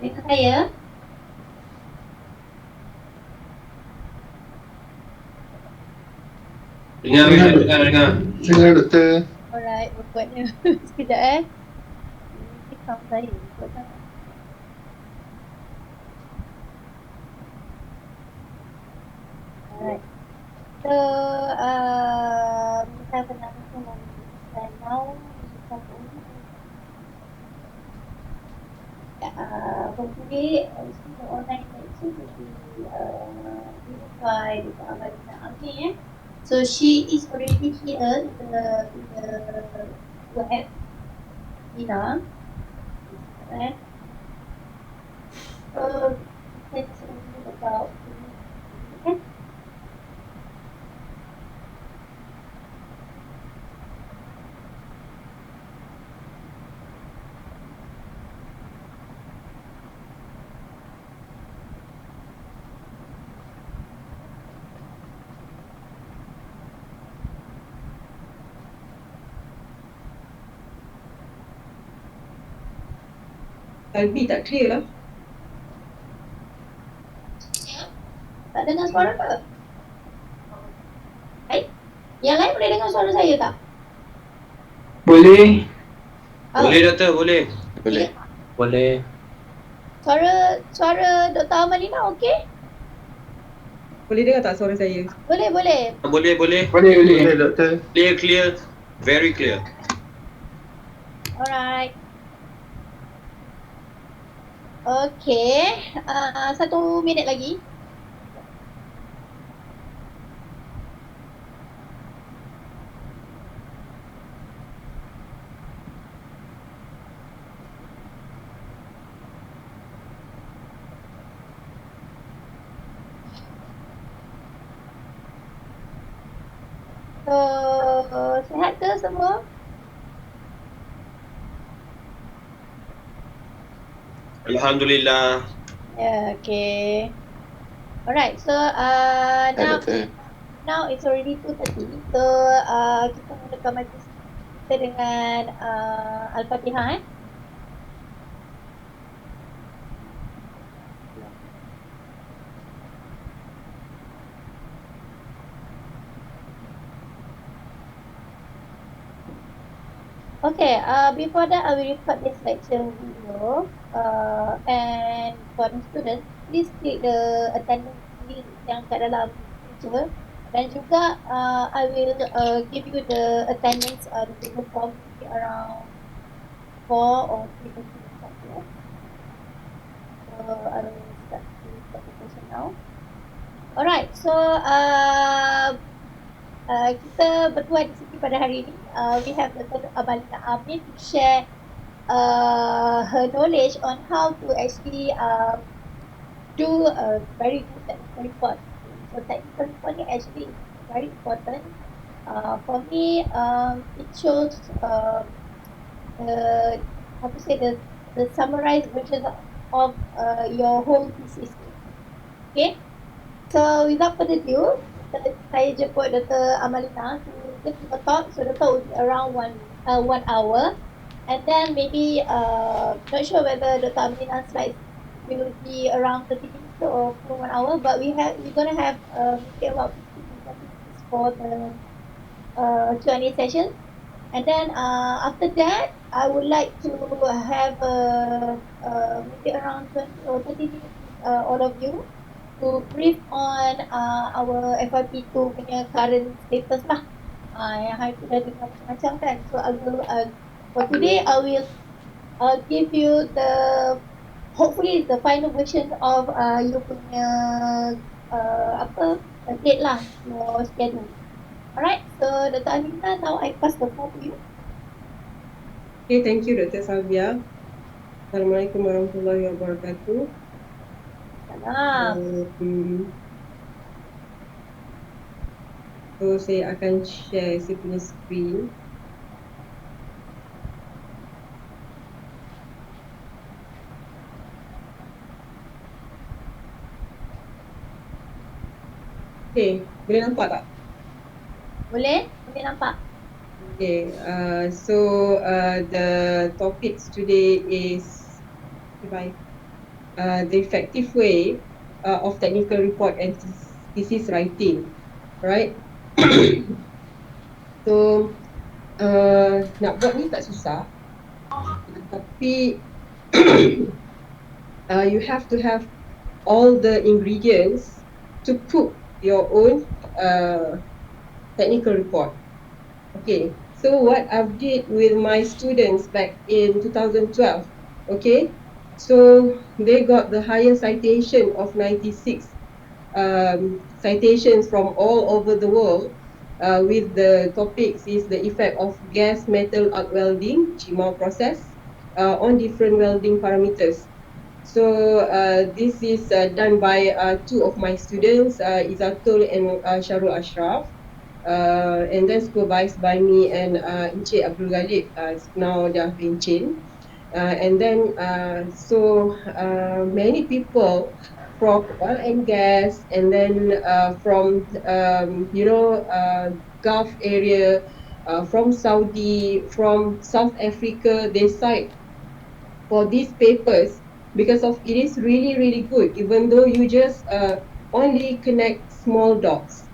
Dengar saya? Dengar doktor. Alright, buatnya sekejap Ini sound saya buat sangat. Alright. So, we have another one and now for today, the online lecture will be given by Amalina Ami. So she is already here in the web. Ina. Right? So let's talk about okay. Albi tak clear lah. Tak dengar suara ke? Hai? Yang lain boleh dengar suara saya tak? Boleh. Boleh doktor, boleh. Boleh. Suara Dr. Amalina okey? Boleh dengar tak suara saya? Boleh. Boleh doktor. Clear. Very clear. Alright. Okay. 1 minit lagi. So, sihat ke semua? Alhamdulillah. Yeah, okay. Alright, so now it's already 2:30. So, kita mulakan majlis kita dengan Al-Fatihah Okay, before that I will record this lecture video and for the students, please click the attendance link yang kat dalam lecture dan juga I will give you the attendance the paper form around 4 or 3 minutes after. So I will start the presentation now. Alright, so kita berdua di sini pada hari ini. We have Dr. Amalina Amin to share her knowledge on how to actually do a very good technical report. So technical report ni actually is very important. For me, it shows the summarized version of your whole thesis. Okay, so without further ado, saya jemput Dr. Amalina to give a talk. So the talk will be around 1 hour, and then maybe not sure whether Dr. Amalina's slides will be around 30 minutes or 1 hour, but we're gonna have maybe about 15 minutes for the Q&A session, and then after that I would like to have maybe around 20 or 30 minutes all of you to brief on our FYP 2 punya current status lah. Yang hari tu dah dengar macam-macam kan. So I will for today I will give you hopefully the final version of you punya date lah, your schedule. Alright, so Dr. Anita, now I pass the floor to you. Okay, thank you Dr. Salvia. Assalamualaikum warahmatullahi wabarakatuh. Salam. So saya akan share saya punya screen. Okay, boleh nampak tak? Boleh? Boleh nampak? Okay, the topics today is the effective way of technical report and thesis writing, right? So nak buat ni tak susah, tapi you have to have all the ingredients to cook your own technical report. Okay, so what I've did with my students back in 2012, okay, so they got the highest citation of 96 citations from all over the world with the topics is the effect of gas metal arc welding, GMAW process, on different welding parameters. So this is done by two of my students, Izatul and Sharul Ashraf, and then supervised by me and Encik Abdul Ghalib, now dah Encik. And then many people from oil and gas, and then from Gulf area, from Saudi, from South Africa, they cite for these papers because of it is really really good, even though you just only connect small dots.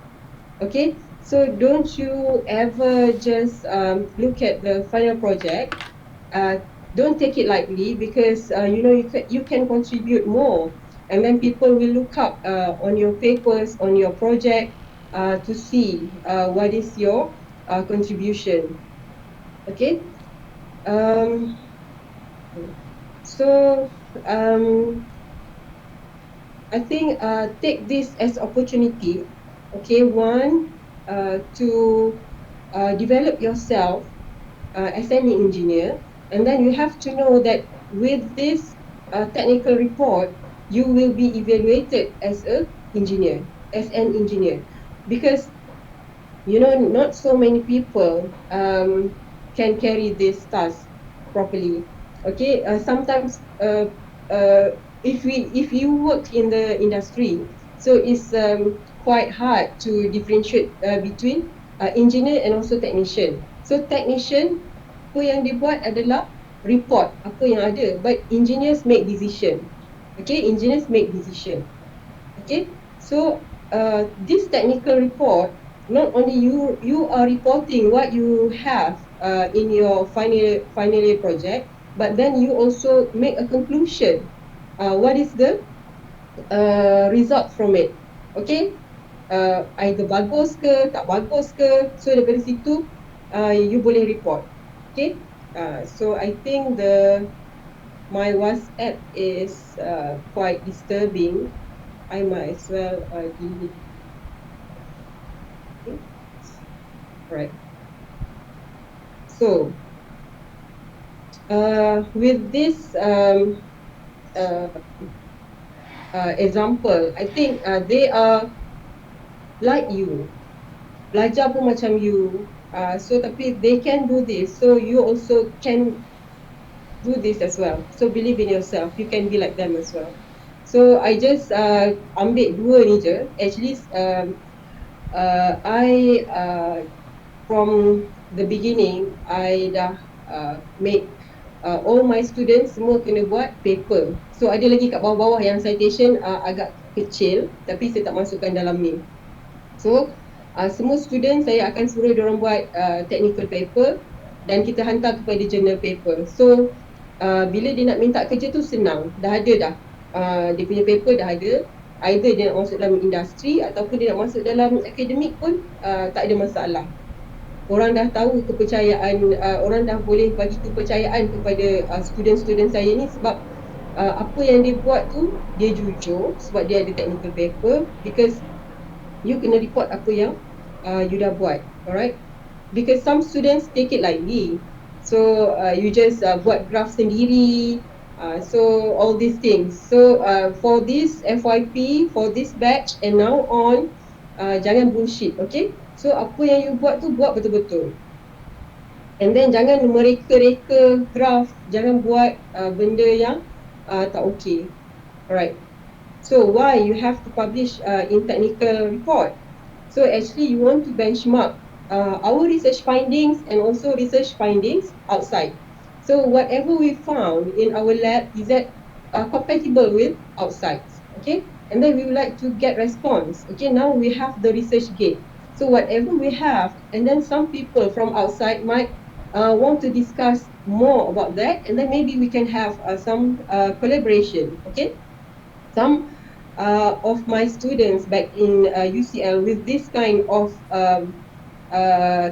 Okay, so don't you ever just look at the final project. Don't take it lightly, because you can contribute more, and then people will look up on your papers, on your project, to see what is your contribution. Okay, so I think take this as opportunity. Okay, one, to develop yourself as an engineer, and then you have to know that with this technical report, you will be evaluated as an engineer, because not so many people can carry this task properly. Okay, sometimes if you work in the industry, so it's quite hard to differentiate between engineer and also technician. So technician, apa yang dia buat adalah report apa yang ada, but engineers make decision. Okay, engineers make decision. Okay, so this technical report, not only you are reporting what you have in your final year project, but then you also make a conclusion. What is the result from it? Okay, either bagus ke, tak bagus ke. So daripada situ you boleh report. Okay, so I think my WhatsApp is quite disturbing. I might as well delete. Okay. Right. So with this example, I think they are like you, belajar pun macam you, so tapi they can do this, so you also can do this as well. So believe in yourself, you can be like them as well. So I just ambil dua ni je. Actually I from the beginning I dah make all my students semua kena buat paper. So ada lagi kat bawah-bawah yang citation agak kecil, tapi saya tak masukkan dalam ni. So semua student saya akan suruh diorang buat technical paper, dan kita hantar kepada journal paper. So bila dia nak minta kerja tu senang, dah ada dah dia punya paper dah ada. Either dia nak masuk dalam industri ataupun dia nak masuk dalam akademik pun tak ada masalah. Orang dah tahu kepercayaan, orang dah boleh bagi kepercayaan kepada student-student saya ni, sebab apa yang dia buat tu dia jujur, sebab dia ada technical paper. Because you kena report apa yang you dah buat, alright? Because some students take it lightly. So you just buat graph sendiri, so all these things. So for this FYP, for this batch and now on, jangan bullshit, okay? So apa yang you buat tu buat betul-betul. And then jangan mereka-reka graph, jangan buat benda yang tak okay. Alright. So why you have to publish in technical report? So actually you want to benchmark our research findings and also research findings outside. So whatever we found in our lab is that compatible with outside. Okay, and then we would like to get response. Okay, now we have the research gate. So whatever we have, and then some people from outside might want to discuss more about that, and then maybe we can have some collaboration. Okay, some of my students back in UCL with this kind of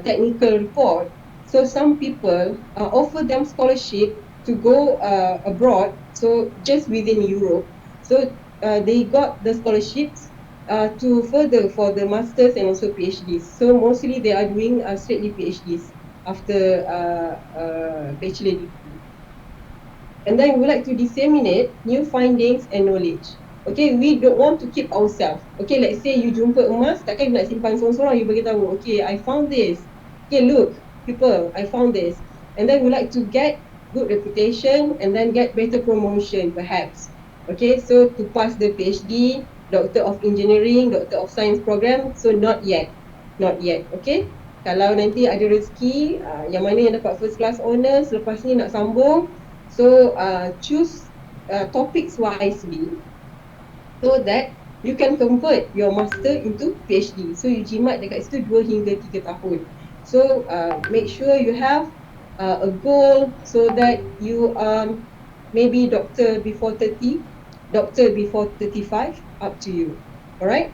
technical report. So some people offer them scholarship to go abroad, so just within Europe. So they got the scholarships to further for the masters and also PhDs. So mostly they are doing straightly PhDs after bachelor degree. And then we would like to disseminate new findings and knowledge. Okay, we don't want to keep ourselves. Okay, let's say you jumpa emas, takkan you nak simpan seorang-seorang, you beritahu, okay, I found this. Okay, look, people, I found this. And then we like to get good reputation and then get better promotion perhaps. Okay, so to pass the PhD, Doctor of Engineering, Doctor of Science program, so not yet. Not yet, okay? Kalau nanti ada rezeki, yang mana yang dapat first class honours, lepas ni nak sambung, so choose topics wisely so that you can convert your master into PhD. So you jimat dekat situ 2 hingga 3 tahun. So make sure you have a goal so that you maybe doctor before 30, doctor before 35, up to you. Alright?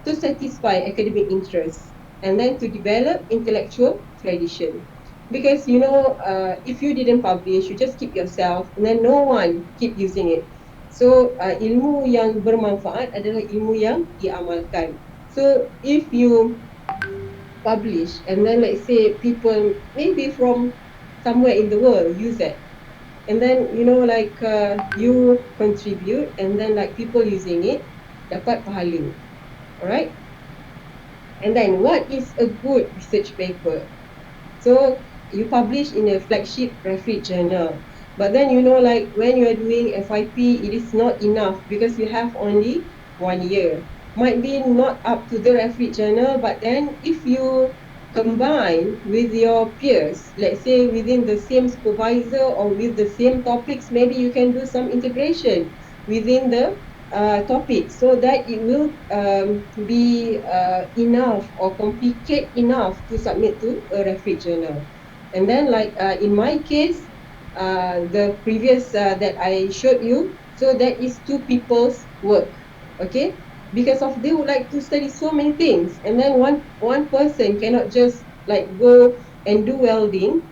To satisfy academic interest and then to develop intellectual tradition. Because you know, if you didn't publish, you just keep yourself and then no one keep using it. So ilmu yang bermanfaat adalah ilmu yang diamalkan. So if you publish and then let's say people maybe from somewhere in the world use it, and then you know like you contribute and then like people using it dapat pahala. Alright? And then what is a good research paper? So you publish in a flagship reference journal. But then you know like when you are doing FYP, it is not enough because you have only 1 year. Might be not up to the reference journal, but then if you combine with your peers, let's say within the same supervisor or with the same topics, maybe you can do some integration within the topic so that it will be enough or complicate enough to submit to a reference journal. And then like in my case, the previous that I showed you, so that is 2 people's work, okay? Because of they would like to study so many things, and then one person cannot just like go and do welding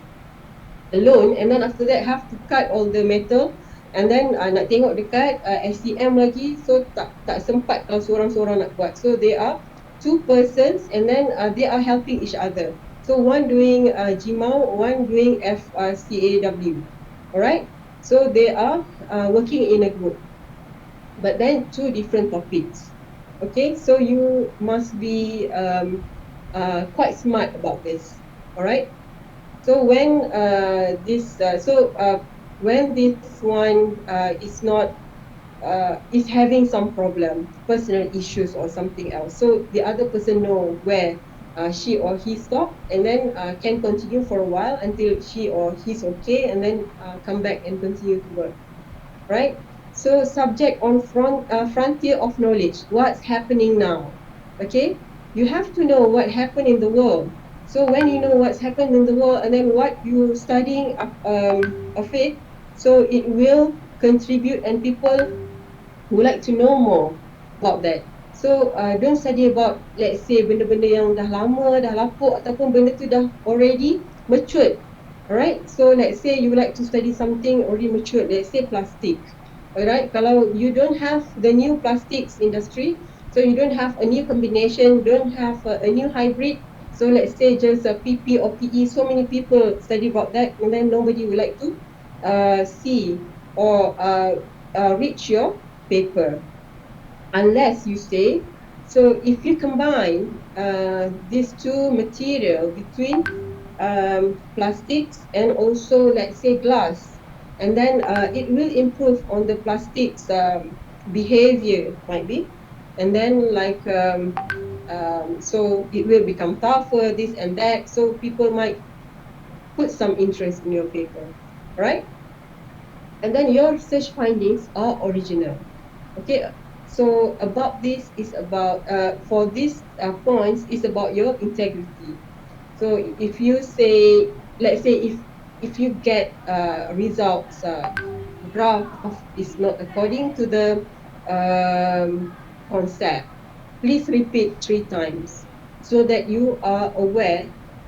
alone, and then after that have to cut all the metal, and then nak tengok dekat SCM lagi, so tak sempat kalau seorang-seorang nak buat. So they are 2 persons, and then they are helping each other. So one doing GMAO, one doing FCAW. Alright, so they are working in a group, but then 2 different topics. Okay, so you must be quite smart about this. Alright, so when when this one is not is having some problem, personal issues or something else, so the other person know where she or he stop, and then can continue for a while until she or he's okay, and then come back and continue to work. Right? So subject on frontier of knowledge, what's happening now? Okay, you have to know what happened in the world. So when you know what's happened in the world and then what you're studying of it, so it will contribute, and people would like to know more about that. So don't study about, let's say, benda-benda yang dah lama, dah lapuk, ataupun benda tu dah already matured. Alright, so let's say you would like to study something already matured, let's say plastic. Alright, kalau you don't have the new plastics industry, So you don't have a new combination, don't have a new hybrid. So let's say just a PP or PE, so many people study about that, and then nobody would like to see or reach your paper unless you say, so if you combine these two material between plastics and also let's say glass, and then it will improve on the plastics behavior might be, and then so it will become tougher, this and that, so people might put some interest in your paper, right? And then your research findings are original. Okay, so about this is about for these points is about your integrity. So if you say, let's say if you get results graph is not according to the concept, please repeat 3 times so that you are aware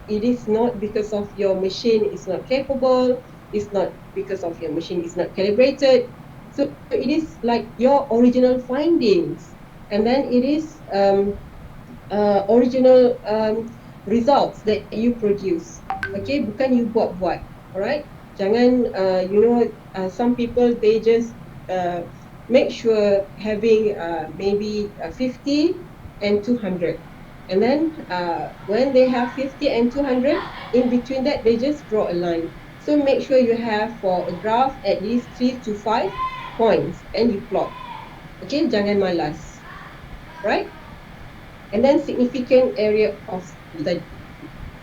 it is not because of your machine is not capable, it's not because of your machine is not calibrated. So it is like your original findings, and then it is original results that you produce. Okay, bukan you buat-buat. Alright, jangan some people they just uh, make sure having maybe 50 and 200, and then when they have 50 and 200, in between that they just draw a line. So make sure you have for a graph at least 3 to 5 points and you plot. Okay, jangan malas. Right, and then significant area of study.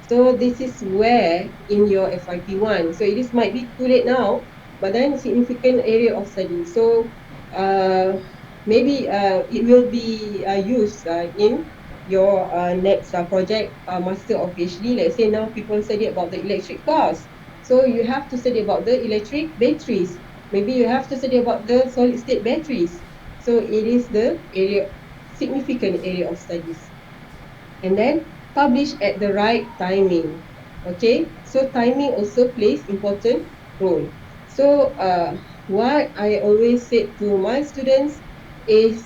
So this is where in your FYP1. So it is might be too late now, but then significant area of study. So uh, maybe it will be used in your next project, master or PhD. Let's say now people study about the electric cars. So you have to study about the electric batteries. Maybe you have to study about the solid state batteries. So it is the area, significant area of studies, and then publish at the right timing. Okay, so timing also plays important role. So what I always say to my students is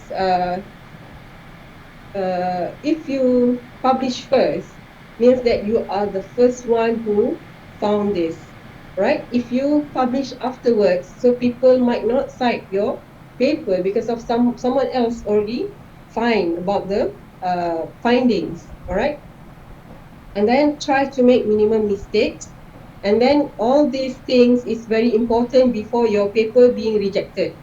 if you publish first, means that you are the first one who found this, right? If you publish afterwards, so people might not cite your paper because of someone else already find about the findings, all right? And then try to make minimum mistakes, and then all these things is very important before your paper being rejected.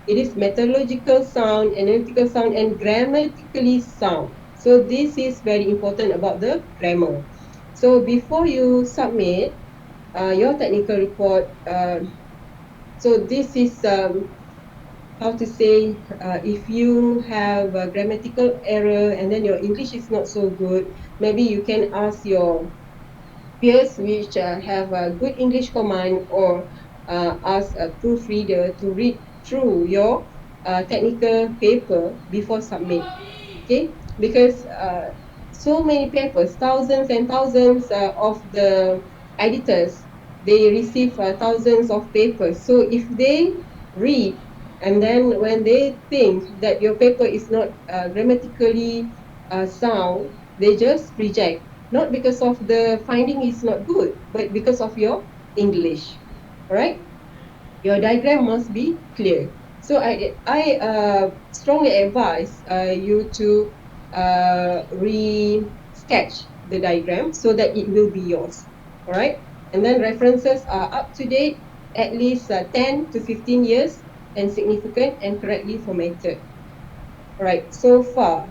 It is methodological sound, analytical sound, and grammatically sound. So this is very important about the grammar. So before you submit your technical report, so this is how to say, if you have a grammatical error and then your English is not so good, maybe you can ask your peers which have a good English command, or ask a proofreader to read through your technical paper before submit. Okay, because so many papers, thousands and thousands of the editors, they receive thousands of papers. So if they read, and then when they think that your paper is not grammatically sound, they just reject, not because of the finding is not good, but because of your English. All right, your diagram must be clear. So I strongly advise you to re-sketch the diagram so that it will be yours. All right, and then references are up to date, at least 10 to 15 years, and significant and correctly formatted. All right, so far,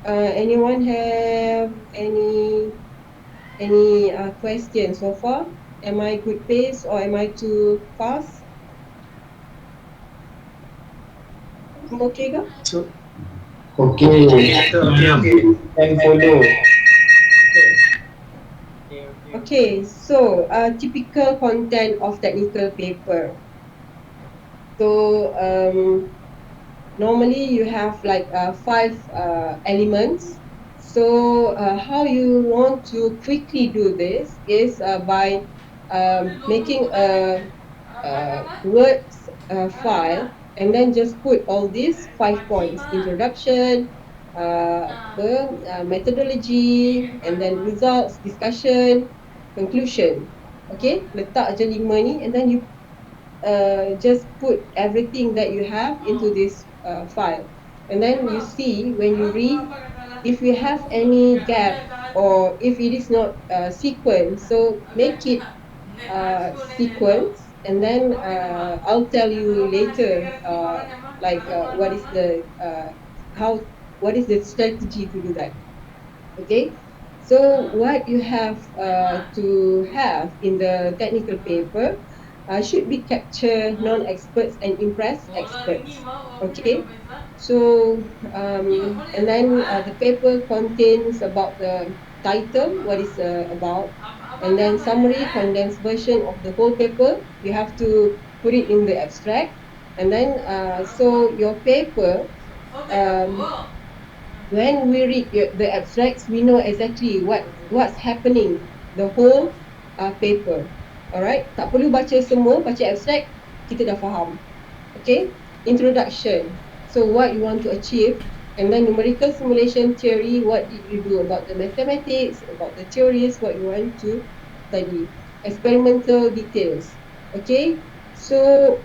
anyone have any questions so far? Am I good pace or am I too fast? Okay ke? Okay, and follow. Okay, so typical content of technical paper. So normally you have like 5 elements. So how you want to quickly do this is by making a Word file, and then just put all these 5 points: introduction, methodology, and then results, discussion, conclusion. Okay, letak je 5 ni, and then you just put everything that you have into this file, and then you see when you read if you have any gap or if it is not sequence, so make it sequence, and then I'll tell you later what is the how what is the strategy to do that. Okay, so what you have to have in the technical paper should be capture non-experts and impress experts. Okay, so and then the paper contains about the title, what is about, and then summary, condensed version of the whole paper. You have to put it in the abstract, and then so your paper, um, when we read the abstracts, we know exactly what's happening, the whole paper. Alright, tak perlu baca semua, baca abstract, kita dah faham. Okay, introduction. So what you want to achieve, and then numerical simulation theory, what did you do about the mathematics, about the theories, what you want to study. Experimental details. Okay, so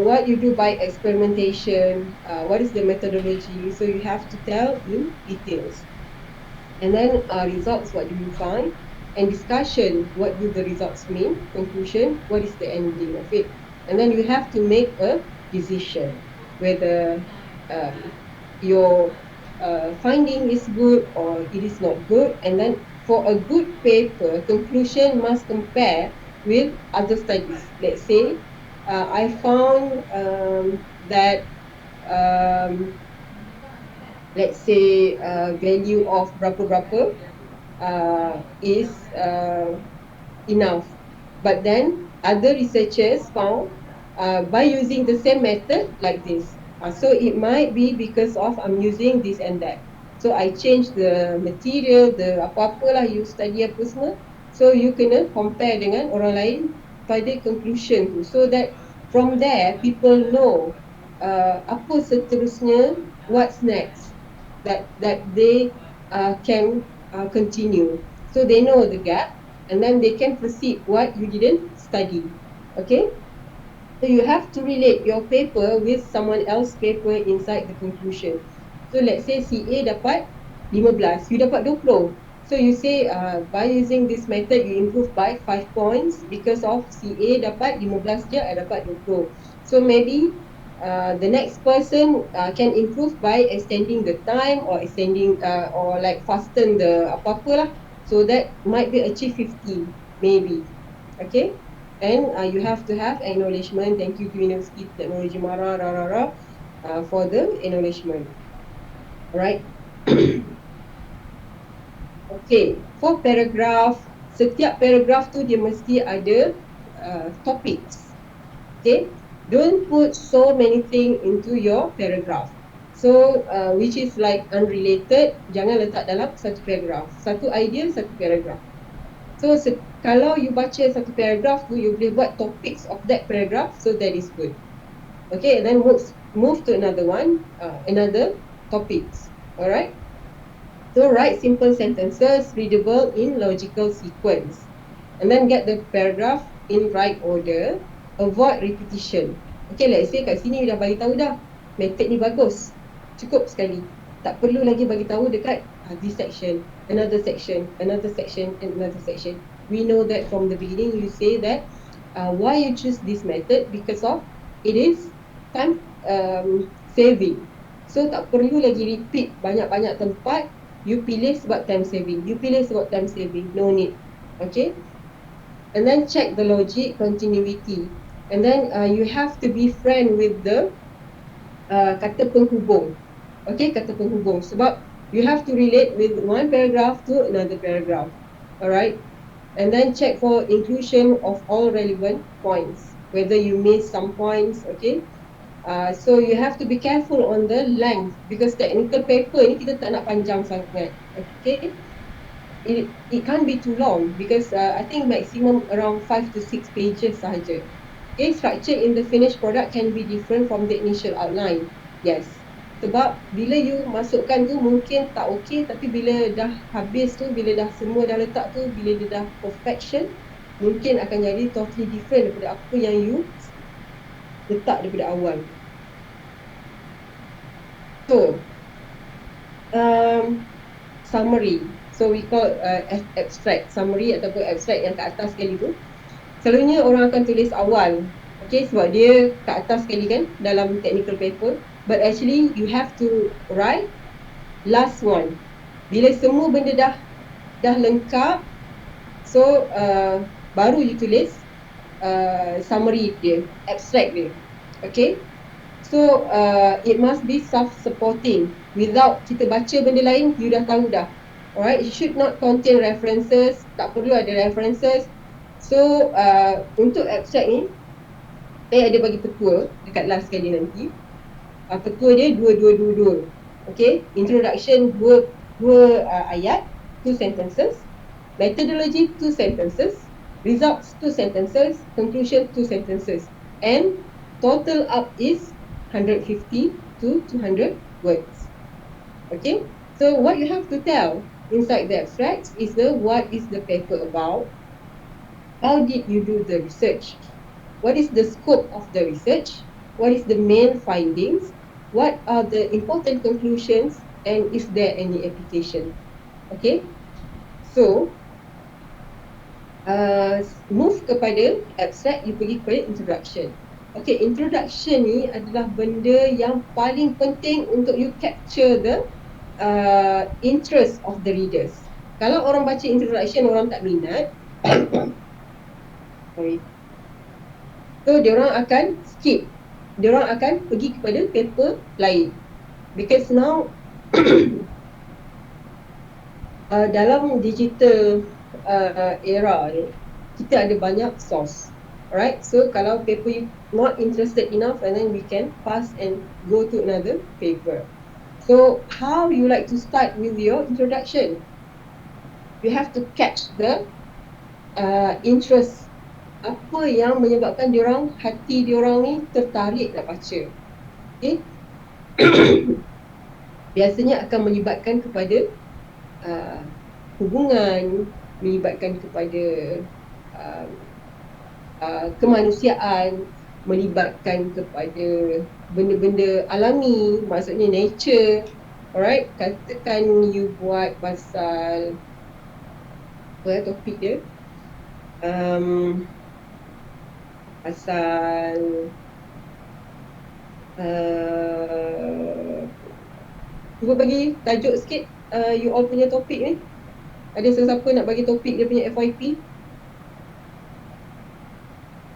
what you do by experimentation, what is the methodology, so you have to tell in details. And then results, what do you find, and discussion, what do the results mean, conclusion, what is the ending of it, and then you have to make a decision whether your finding is good or it is not good. And then for a good paper, conclusion must compare with other studies. Let's say I found that let's say value of berapa-berapa is enough. But then other researchers found by using the same method like this. So it might be because of I'm using this and that. So I change the material, the apa-apa lah you study apa semua. So you kena compare dengan orang lain pada conclusion tu. So that from there people know apa seterusnya, what's next, that they can continue. So they know the gap, and then they can proceed what you didn't study. Okay, so you have to relate your paper with someone else's paper inside the conclusion. So let's say CA dapat 15, you dapat 20. So you say by using this method you improve by 5 points because of CA dapat 15 je, I dapat 20. So maybe the next person can improve by extending the time or extending or like fasten the apa-apa lah. So that might be achieve 50 maybe. Okay, and you have to have acknowledgement. Thank you to University Technology Mara for the acknowledgement. Alright. Okay, for paragraph, setiap paragraph tu dia mesti ada topics. Okay, don't put so many things into your paragraph. So which is like unrelated, jangan letak dalam satu paragraph. Satu idea, satu paragraph. So kalau you baca satu paragraph tu, you boleh buat topics of that paragraph, so that is good. Okay, and then move to another one, another topics. Alright. So write simple sentences readable in logical sequence, and then get the paragraph in right order. Avoid repetition. Okay, let's say kat sini dah bagi tahu dah method ni bagus, cukup sekali, tak perlu lagi bagi tahu dekat this section, another section, another section, and another section. We know that from the beginning. You say that why you choose this method, because of it is time saving. So tak perlu lagi repeat banyak-banyak tempat. You pilih sebab time saving, you pilih sebab time saving, no need. Okay, and then check the logic continuity, and then you have to be friend with the kata penghubung. Okay, kata penghubung, sebab you have to relate with one paragraph to another paragraph. Alright, and then check for inclusion of all relevant points, whether you miss some points. Okay, so you have to be careful on the length, because technical paper ni kita tak nak panjang sangat. Okay, it can't be too long, because I think maximum around 5 to 6 pages sahaja. Okay, structure in the finished product can be different from the initial outline. Yes. Sebab bila you masukkan tu mungkin tak okey, tapi bila dah habis tu, bila dah semua dah letak tu, bila dia dah perfection, mungkin akan jadi totally different daripada apa yang you letak daripada awal. So, summary. So we call abstract, summary ataupun abstract yang kat atas sekali tu. Selalunya orang akan tulis awal. Okay, sebab dia kat atas sekali kan dalam technical paper. But actually you have to write last one. Bila semua benda dah lengkap, so baru you tulis summary dia, abstract dia. Okay. So it must be self-supporting. Without kita baca benda lain, you dah tahu dah. Alright, it should not contain references. Tak perlu ada references. So untuk abstract ni, saya ada bagi petua dekat last sekali nanti. Petua dia 2-2-2-2. Okay, introduction 2 ayat, 2 sentences. Methodology 2 sentences. Results 2 sentences. Conclusion 2 sentences. And total up is 150 to 200 words. Okay, so what you have to tell inside the abstract is what is the paper about, how did you do the research, what is the scope of the research, what is the main findings, what are the important conclusions, and is there any application. Okay, so move kepada abstract, you pergi kepada introduction. Okay, introduction ni adalah benda yang paling penting untuk you capture the interest of the readers. Kalau orang baca introduction, orang tak minat, sorry, so diorang akan skip, diorang akan pergi kepada paper lain. Because now dalam digital era ni, kita ada banyak source. Alright, so kalau paper you not interested enough, and then we can pass and go to another paper. So how you like to start with your introduction? You have to catch the interest. Apa yang menyebabkan diorang, hati diorang ni tertarik nak baca. Okay. Biasanya akan melibatkan kepada hubungan, melibatkan kepada kemanusiaan, melibatkan kepada benda-benda alami, maksudnya nature. Alright, katakan you buat pasal apa topik dia, pasal cuba bagi tajuk sikit, you all punya topik ni. Ada sesiapa nak bagi topik dia punya FYP?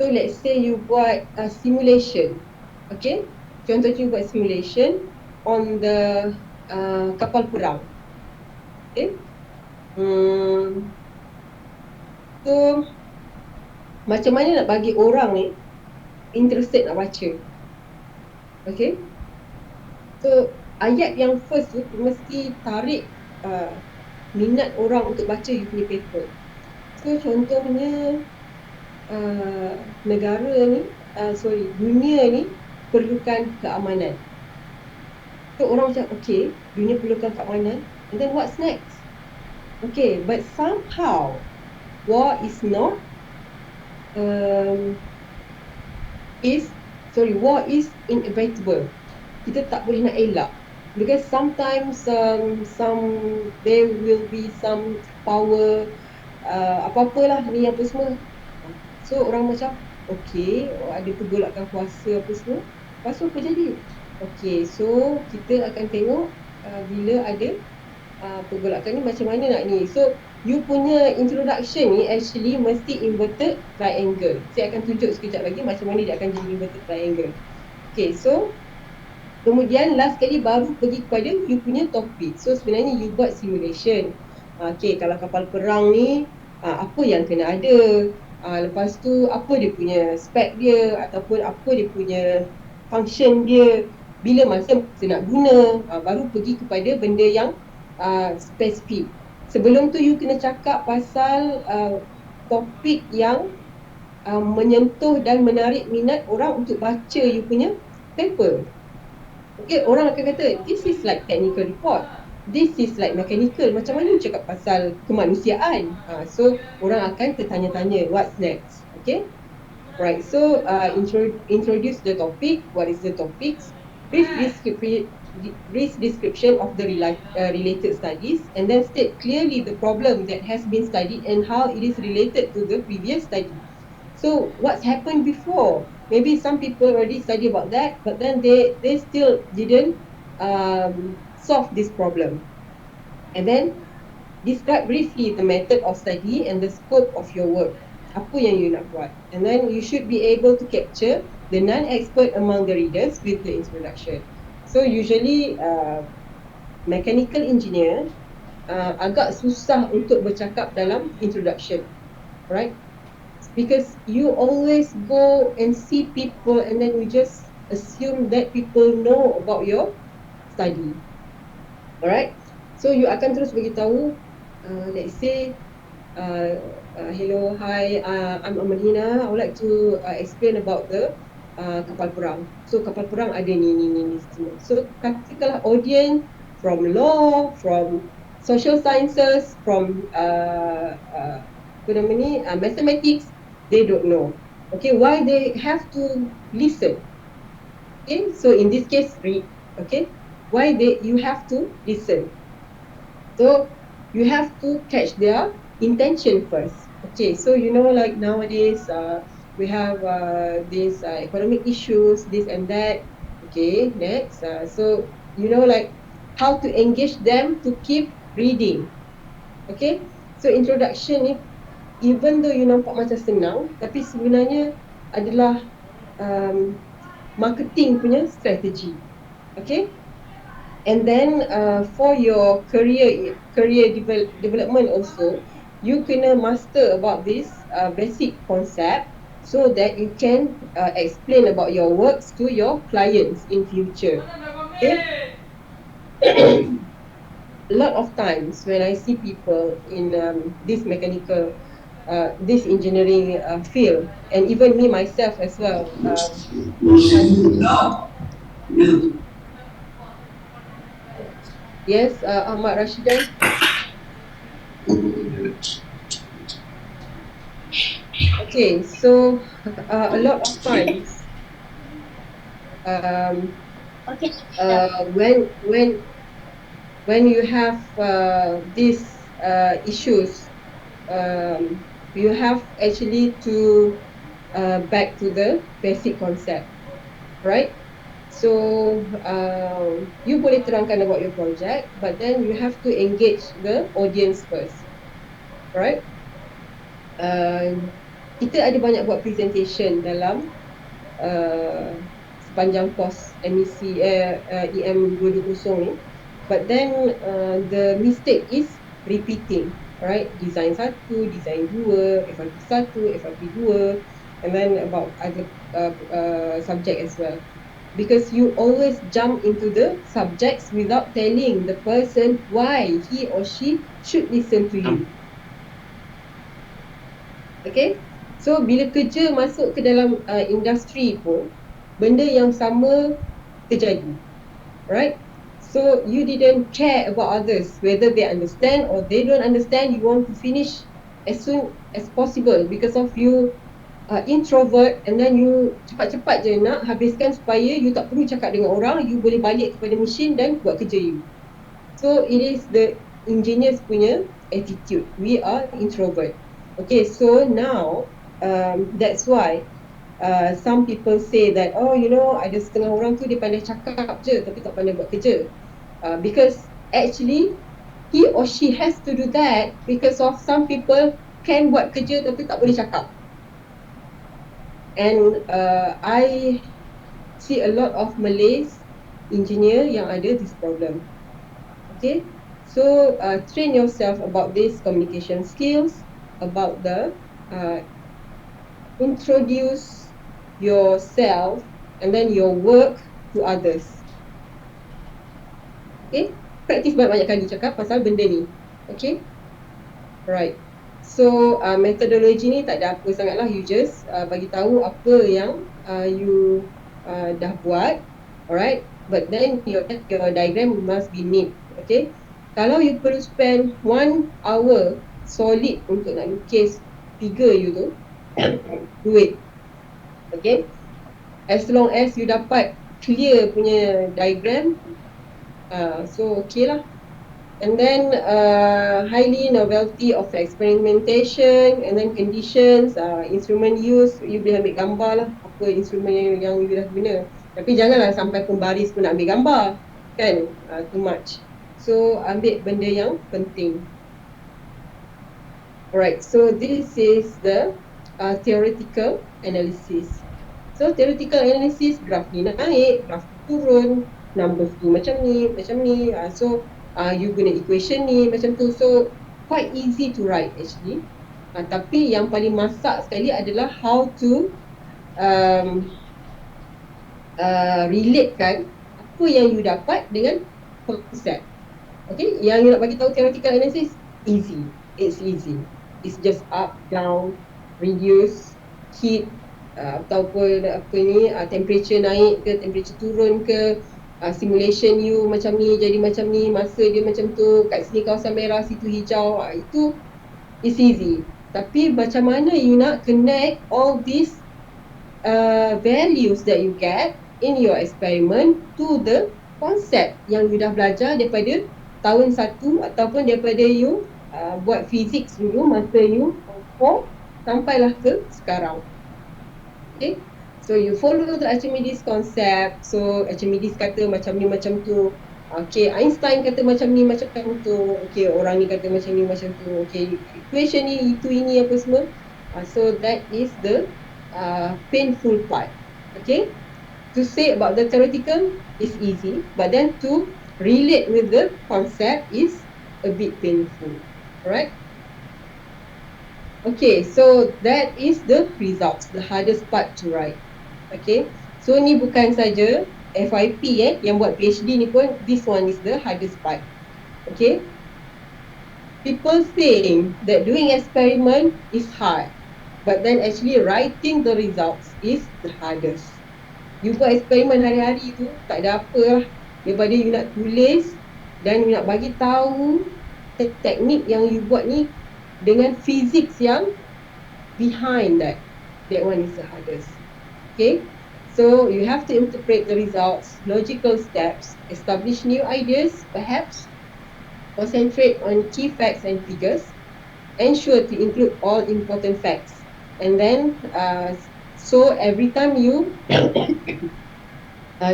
So let's say you buat simulation. Okay, contohnya you buat simulation on the kapal perang. Okay. So macam mana nak bagi orang ni interested nak baca? Okay. So ayat yang first tu mesti tarik minat orang untuk baca you punya paper. So contohnya negara ni, dunia ni perlukan keamanan. So orang macam okay, dunia perlukan keamanan, and then what's next? Okay, but somehow war is not war is inevitable. Kita tak boleh nak elak, because sometimes there will be some power apa-apalah ni apa semua. So orang macam okay, ada pergolakan kuasa apa semua. Lepas tu apa jadi? Okay, so kita akan tengok bila ada pergolakan ni macam mana nak ni. So you punya introduction ni actually mesti inverted triangle. Saya akan tunjuk sekejap lagi macam mana dia akan jadi inverted triangle. Okay, so kemudian last kali baru pergi kepada you punya topik. So sebenarnya you buat simulation. Okay, kalau kapal perang ni apa yang kena ada, lepas tu apa dia punya spek dia, ataupun apa dia punya function dia, bila masa nak guna, baru pergi kepada benda yang spesifik. Sebelum tu you kena cakap pasal topik yang menyentuh dan menarik minat orang untuk baca you punya paper. Okay, orang akan kata, this is like technical report. This is like mechanical. Macam mana you cakap pasal kemanusiaan? So, orang akan tertanya-tanya, what's next? Okay? Right, so introduce the topic. What is the topics? Brief description of the related studies, and then state clearly the problem that has been studied and how it is related to the previous study. So what's happened before? Maybe some people already study about that, but then they still didn't solve this problem. And then describe briefly the method of study and the scope of your work. Apa yang you nak buat? And then you should be able to capture the non-expert among the readers with the introduction. So usually mechanical engineer agak susah untuk bercakap dalam introduction, right? Because you always go and see people and then you just assume that people know about your study. Alright? So you akan terus beritahu, let's say, hello, hi, I'm Amalina. I would like to explain about the kapal perang. So kapal perang ada ni semua. So katakanlah audience from law, from social sciences, from mathematics, they don't know. Okay, why they have to listen? Okay, so in this case, read. Okay, why you have to listen? So you have to catch their intention first. Okay, so like nowadays we have these economic issues, this and that. Okay, next. So like how to engage them to keep reading. Okay, so introduction ni, even though you nampak macam senang, tapi sebenarnya adalah marketing punya strategi. Okay, and then for your career development also, you kena master about this basic concept so that you can explain about your works to your clients in future. Okay. A lot of times when I see people in this mechanical this engineering field, and even me myself as well, yes, Ahmad Rashidan. Okay, so a lot of times Okay. when you have these issues, you have actually to back to the basic concept, right? So you boleh terangkan about your project, but then you have to engage the audience first, right? Kita ada banyak buat presentation dalam sepanjang course MEC EM 220 ni, but then the mistake is repeating, right? Design 1, design 2, FYP 1, FYP 2, and then about other subject as well. Because you always jump into the subjects without telling the person why he or she should listen to you. Okay, so bila kerja masuk ke dalam industri pun, benda yang sama terjadi, right? So you didn't care about others, whether they understand or they don't understand. You want to finish as soon as possible because of you introvert, and then you cepat-cepat je nak habiskan supaya you tak perlu cakap dengan orang, you boleh balik kepada mesin dan buat kerja you. So it is the engineers punya attitude. We are introvert. Okay, so now that's why some people say that, oh, ada setengah orang tu dia pandai cakap je tapi tak pandai buat kerja. Because actually he or she has to do that because of some people can buat kerja tapi tak boleh cakap. And I see a lot of Malays engineer yang ada this problem. Okay, so train yourself about this communication skills, about the introduce yourself and then your work to others. Okay, practice banyak-banyak kali cakap pasal benda ni. Okay, right. So metodologi ni tak ada apa sangatlah, you just bagi tahu apa yang you dah buat. Alright, but then your diagram must be neat. Okay, kalau you perlu spend 1 hour solid untuk nak lukis figure you tu, do it. Okay, as long as you dapat clear punya diagram, so okay lah. And then highly novelty of experimentation, and then conditions, instrument use, you boleh ambil gambar lah apa instrumen yang you dah guna. Tapi janganlah sampai pembaris pun nak ambil gambar, kan, too much. So ambil benda yang penting. Alright, so this is the theoretical analysis. So theoretical analysis, graf ni naik, graf turun, numbers tu macam ni. So you guna equation ni macam tu. So quite easy to write actually. Tapi yang paling masak sekali adalah how to relatekan apa yang you dapat dengan konsep. Okay, yang you nak bagi tahu theoretical analysis, easy. It's easy. It's just up, down, reduce, heat, ataupun apa ni, temperature naik ke, temperature turun ke, simulation you macam ni, jadi macam ni, masa dia macam tu, kat sini kawasan merah, situ hijau, itu is easy. Tapi macam mana you nak connect all these values that you get in your experiment to the concept yang you dah belajar daripada tahun 1 ataupun daripada you buat physics dulu masa you 4 sampailah ke sekarang. Okay, so you follow the Archimedes concept. So Archimedes kata macam ni macam tu. Okay, Einstein kata macam ni macam tu. Okay, orang ni kata macam ni macam tu. Okay, equation ni itu ini apa semua. So that is the painful part. Okay, to say about the theoretical is easy, but then to relate with the concept is a bit painful. Alright. Okay, so that is the results, the hardest part to write. Okay, so ni bukan saja FYP yang buat PhD ni pun, this one is the hardest part. Okay, people think that doing experiment is hard, but then actually writing the results is the hardest. You buat eksperimen hari-hari tu tak ada apa lah daripada you nak tulis dan you nak bagi tahu teknik yang you buat ni dengan physics yang behind that. That one is the hardest. Okay, so you have to interpret the results, logical steps, establish new ideas, perhaps concentrate on key facts and figures, ensure to include all important facts, and then so every time you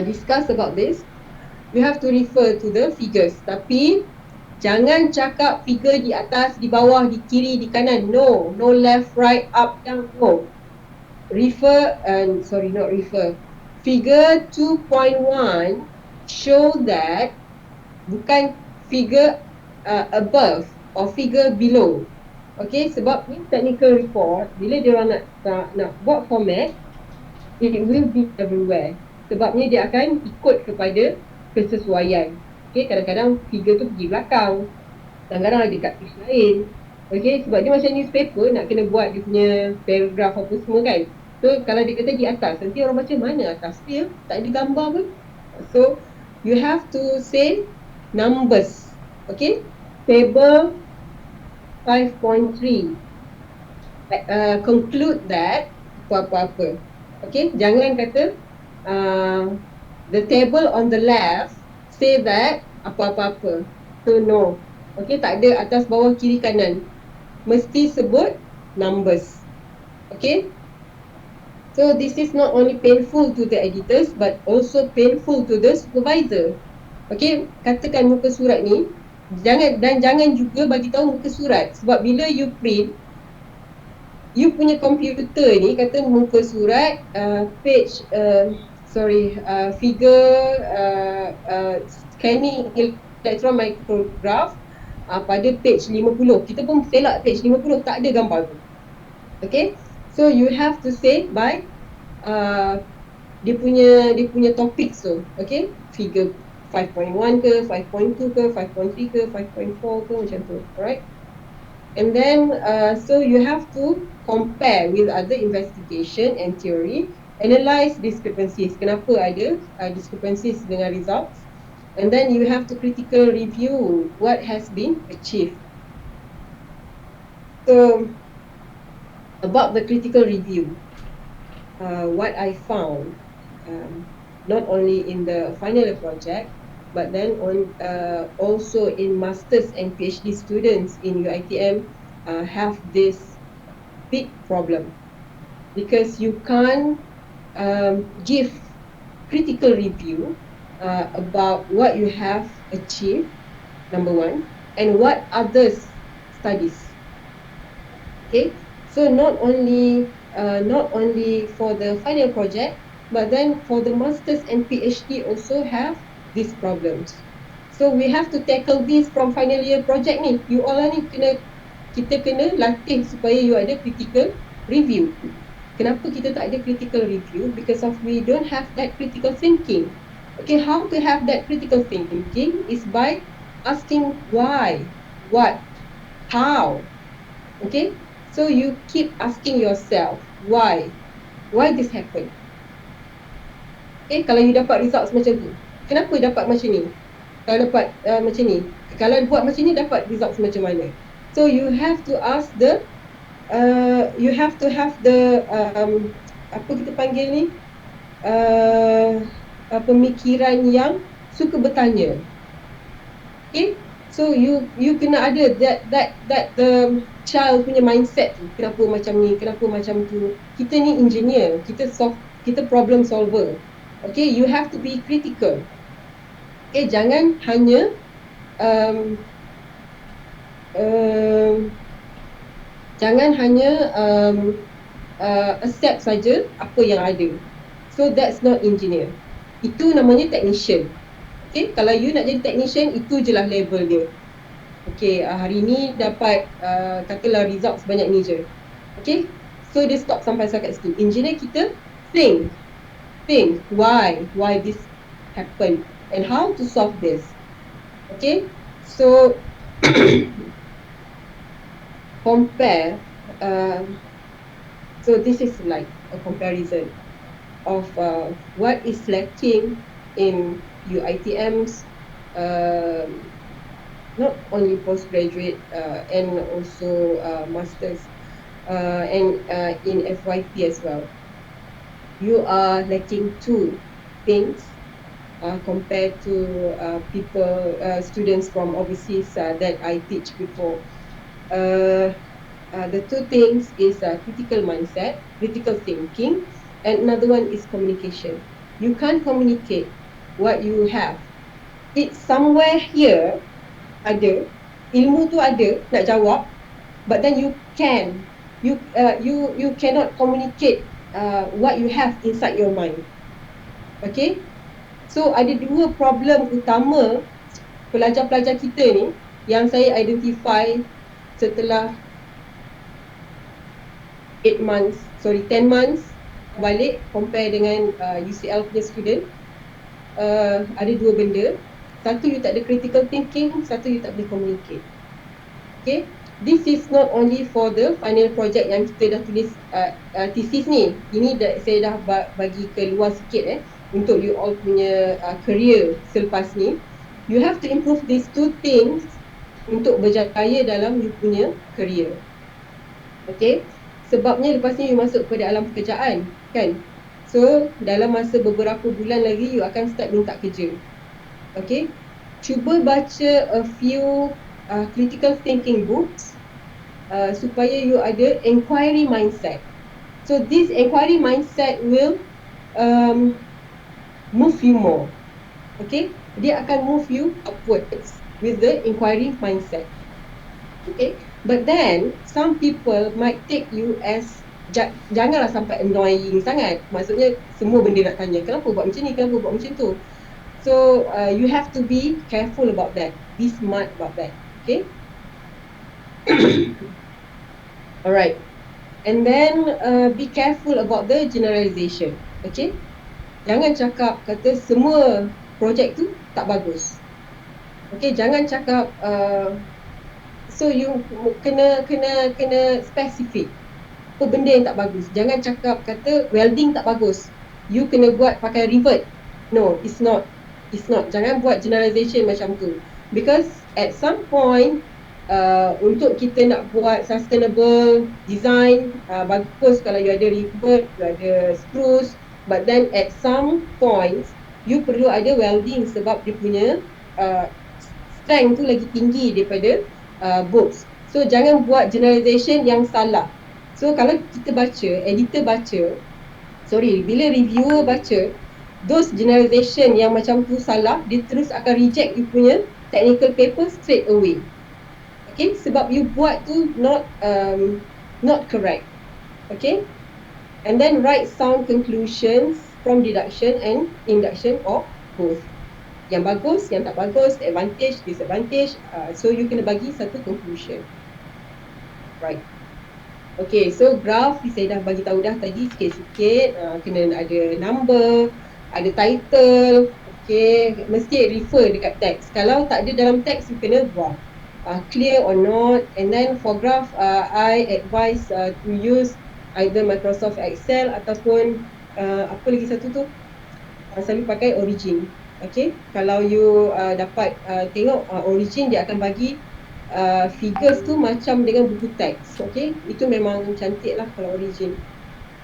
discuss about this, you have to refer to the figures. Tapi jangan cakap figure di atas, di bawah, di kiri, di kanan. No, no left, right, up, down. No. Figure 2.1 show that bukan figure above or figure below. Okay, sebab ni technical report, bila dia orang nak buat format, it will be everywhere. Sebabnya dia akan ikut kepada kesesuaian. Okay, kadang-kadang figure tu pergi belakang, kadang-kadang ada kat page lain. Okay, sebab dia macam newspaper, nak kena buat dia punya paragraph apa semua kan. So kalau dia kata di atas, nanti orang baca mana atas dia, tak ada gambar pun. So you have to say numbers. Okay, table 5.3 conclude that apa-apa. Okay, jangan kata the table on the left say that apa-apa. So no. Okay, tak ada atas, bawah, kiri, kanan. Mesti sebut numbers. Okay, so this is not only painful to the editors but also painful to the supervisor. Okay, katakan muka surat ni, jangan juga bagi tahu muka surat, sebab bila you print, you punya komputer ni kata muka surat page figure scanning electron micrograph pada page 50. Kita pun selak page 50, tak ada gambar tu. Okay, so you have to say by dia punya topics tu. Okay, figure 5.1 ke, 5.2 ke, 5.3 ke, 5.4 ke, macam tu. Alright. And then so you have to compare with other investigation and theory Analyze discrepancies. Kenapa ada discrepancies dengan results? And then you have to critical review what has been achieved. So about the critical review, what I found, not only in the final year project, but then also in masters and PhD students in UiTM have this big problem, because you can't give critical review about what you have achieved, number one, and what others studies. Okay, so not only for the final project, but then for the masters and PhD also have these problems. So we have to tackle this from final year project ni. You all ni kita kena latih supaya you ada critical review. Kenapa kita tak ada critical review? Because of we don't have that critical thinking. Okay, how to have that critical thinking is by asking why, what, how. Okay, so you keep asking yourself why this happen. Okay, kalau you dapat results macam tu, kenapa dapat macam ni? Kalau dapat macam ni, kalau buat macam ni dapat results macam mana? So you have to ask the you have to have the apa kita panggil ni, pemikiran yang suka bertanya. Okay, so you kena ada that the child punya mindset tu. Kenapa macam ni, kenapa macam tu. Kita ni engineer, kita problem solver. Okay, you have to be critical. Okay, jangan hanya accept saja apa yang ada. So that's not engineer. Itu namanya technician. Okay, kalau you nak jadi technician, itu je lah level dia. Okay, hari ni dapat katalah result sebanyak ni je. Okay, so dia stop sampai setakat situ. Engineer kita think why this happen and how to solve this. Okay, so compare. So this is like a comparison of what is lacking in UiTM's not only postgraduate and also masters and in FYP as well. You are lacking two things compared to students from overseas that I teach before. The two things is critical mindset, critical thinking, and another one is communication. You can't communicate what you have. It's somewhere here, ada, ilmu tu ada, nak jawab, but then you cannot communicate what you have inside your mind. Okay, so ada dua problem utama pelajar-pelajar kita ni yang saya identify setelah 10 months balik compare dengan UCL punya student. Ada dua benda. Satu, you tak ada critical thinking. Satu, you tak boleh communicate. Okay, this is not only for the final project yang kita dah tulis thesis ni. Ini saya dah bagi keluar sikit untuk you all punya career selepas ni. You have to improve these two things untuk berjaya dalam you punya career. Okay, sebabnya lepas ni you masuk kepada alam pekerjaan, kan? So dalam masa beberapa bulan lagi you akan start minta kerja. Okay, cuba baca a few critical thinking books supaya you ada inquiry mindset. So this inquiry mindset will move you more. Okay, dia akan move you upwards with the inquiry mindset. Okay, but then some people might take you as janganlah sampai annoying sangat. Maksudnya semua benda nak tanya, kenapa buat macam ni, kenapa buat macam tu. So you have to be careful about that. Be smart about that. Okay. Alright. And then be careful about the generalization. Okay. Jangan cakap kata semua projek tu tak bagus. Okay. Jangan cakap. So you kena specific. apa benda yang tak bagus. Jangan cakap kata welding tak bagus, you kena buat pakai rivet. No, it's not. It's not. Jangan buat generalization macam tu. Because at some point, untuk kita nak buat sustainable design, bagus kalau you ada rivet, you ada screws, but then at some points you perlu ada welding sebab dia punya strength tu lagi tinggi daripada bolts. So jangan buat generalization yang salah. So kalau kita baca, editor baca, bila reviewer baca, those generalization yang macam tu salah, dia terus akan reject you punya technical paper straight away. Okay, sebab you buat tu not correct. Okay, and then write sound conclusions from deduction and induction or both. Yang bagus, yang tak bagus, advantage, disadvantage. So you kena bagi satu conclusion. Right. Okay, so graph saya dah bagi tahu dah tadi sikit-sikit. Kena ada number, ada title. Okay, mesti refer dekat teks. Kalau tak ada dalam teks, you kena buat clear or not. And then for graph, I advise to use either Microsoft Excel ataupun apa lagi satu tu, selalu pakai Origin. Okay, kalau you dapat tengok Origin, dia akan bagi figures tu macam dengan buku teks. Okay, itu memang cantik lah kalau Origin.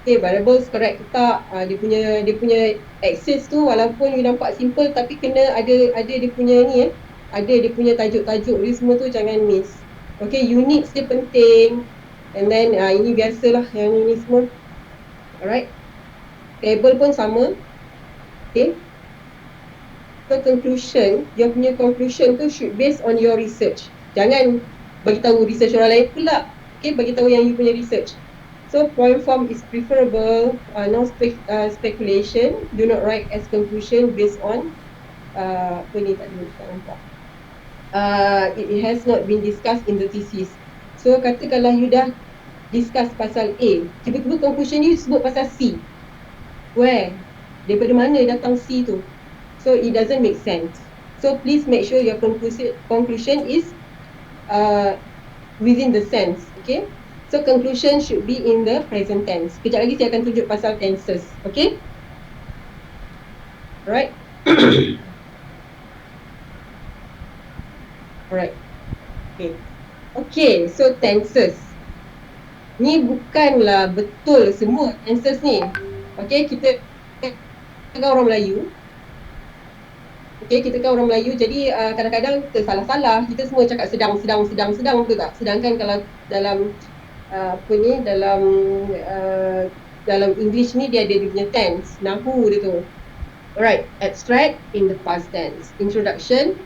Okay, variables correct ke tak, dia punya axis tu walaupun you nampak simple tapi kena ada dia punya ni ada dia punya tajuk-tajuk dia semua tu, jangan miss. Okay, units dia penting. And then ini biasalah yang ini semua. Alright, table pun sama. Okay, so conclusion, your punya conclusion tu should based on your research. Jangan bagi tahu research orang lain pula. Okay, bagi tahu yang you punya research. So point form is preferable, no speculation. Do not write as conclusion based on apa ni tak nampak. It has not been discussed in the thesis. So katakanlah you dah discuss pasal A, tiba-tiba conclusion you sebut pasal C. Where? Daripada mana datang C tu? So it doesn't make sense. So please make sure your conclusion is within the sense. Okay, so conclusion should be in the present tense. Kejap lagi saya akan tunjuk pasal tenses. Okay, alright. Alright. Okay, so tenses ni bukanlah betul semua tenses ni. Okay, kita kan orang Melayu. Okay, kita kan orang Melayu, jadi kadang-kadang kita salah-salah. Kita semua cakap sedang, betul tak? Sedangkan kalau dalam dalam English ni dia ada dia punya tense, nahu dia tu. Alright, abstract in the past tense. Introduction,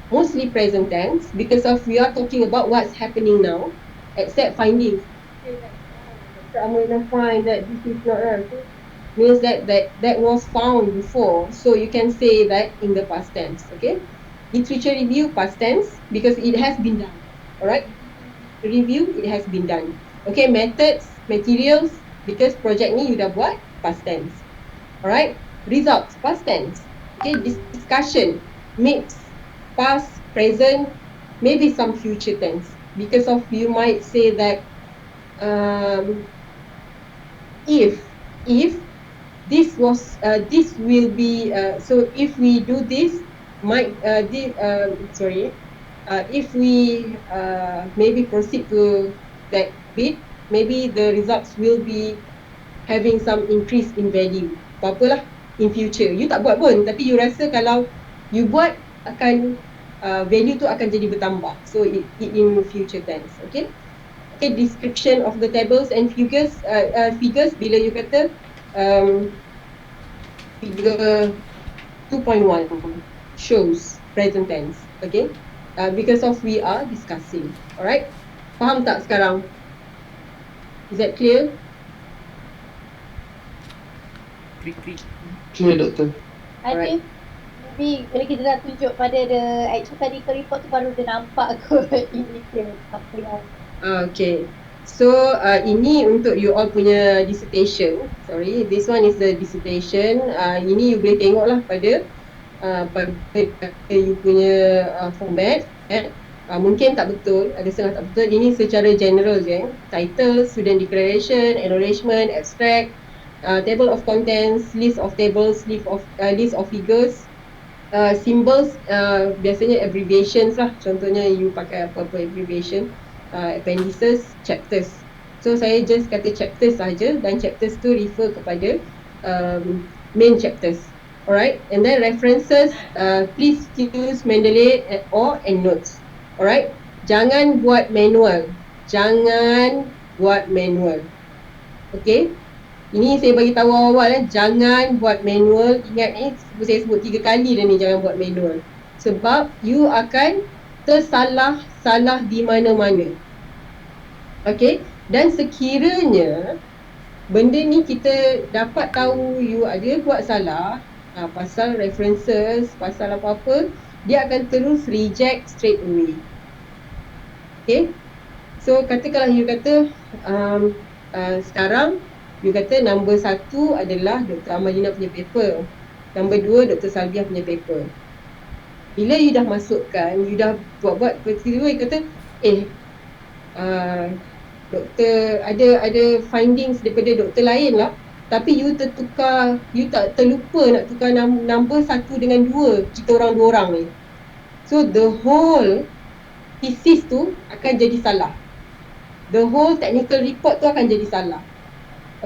mostly present tense because of we are talking about what's happening now, except findings. I'm gonna find that this is not right. Means that was found before, so you can say that in the past tense. Okay, literature review past tense because it has been done. Alright, review, it has been done. Okay, methods, materials, because project ni you dah buat, past tense. Alright, results, past tense. Okay, discussion, mix, past, present, maybe some future tense because of you might say that if this was this will be so if we do this might if we maybe proceed to that bit, maybe the results will be having some increase in value. Apa-apalah in future. You tak buat pun, tapi you rasa kalau you buat akan value tu akan jadi bertambah. So it in future tense. Okay. Okay, description of the tables and figures. Figures bila you kata figure 2.1 shows present tense. Okay, because of we are discussing. Alright, faham tak sekarang? Is that clear? Clear, Doktor. Ada maybe bila kita dah tunjuk pada the actual technical report tu baru dia nampak kot ini dia apa yang okay. So ini untuk you all punya dissertation. Sorry, this one is the dissertation. Ini you boleh tengok lah pada you punya format. Mungkin tak betul, ada setengah tak betul. Ini secara general je. Title, student declaration, acknowledgement, abstract, table of contents, list of tables, list of figures, symbols, biasanya abbreviations lah. Contohnya you pakai apa-apa abbreviation, appendices, chapters. So saya just kata chapters saja, dan chapters tu refer kepada main chapters. Alright, and then references, please use Mendeley or EndNotes. Alright, jangan buat manual. Jangan buat manual. Okay, ini saya bagi tahu awal jangan buat manual. Ingat ni, saya sebut 3 kali dah ni jangan buat manual. Sebab you akan tersalah di mana-mana. Okay, dan sekiranya benda ni kita dapat tahu you ada buat salah, pasal references, pasal apa-apa, dia akan terus reject straight away. Okay, so katakanlah you kata sekarang you kata number 1 adalah Dr. Amalina punya paper, number 2 Dr. Salbiah punya paper. Bila you dah masukkan, you dah buat-buat, tiba-tiba you kata doktor ada findings daripada doktor lain lah, tapi you tertukar, you tak terlupa nak tukar number 1 dengan 2, kita orang 2 orang ni. So the whole thesis tu akan jadi salah. The whole technical report tu akan jadi salah.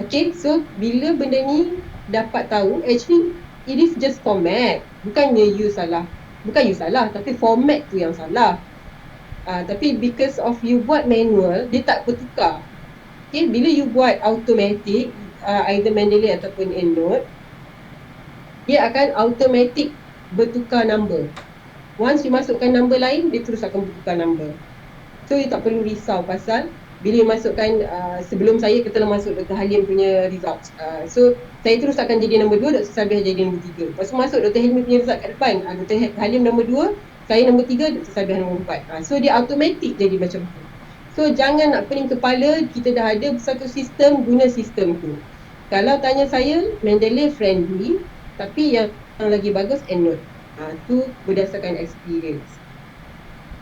Okay, so bila benda ni dapat tahu, actually it is just format. Bukannya you salah. Bukan you salah, tapi format tu yang salah. Tapi because of you buat manual, dia tak bertukar. Okay, bila you buat automatic, either Mendeley ataupun EndNote, dia akan automatic bertukar number. Once you masukkan number lain, dia terus akan bertukar number. So you tak perlu risau pasal bila you masukkan, sebelum saya kita masuk Dr. Halim punya results. So saya terus akan jadi nombor 2, Dr. Salbiah jadi nombor 3. Lepas tu masuk Dr. Halim punya result kat depan, Dr. Halim nombor 2, saya nombor 3, Dr. Salbiah nombor 4. So dia automatic jadi macam tu. So jangan nak pening kepala, kita dah ada satu sistem, guna sistem tu. Kalau tanya saya, Mendeley friendly, tapi yang lagi bagus EndNote. Tu berdasarkan experience.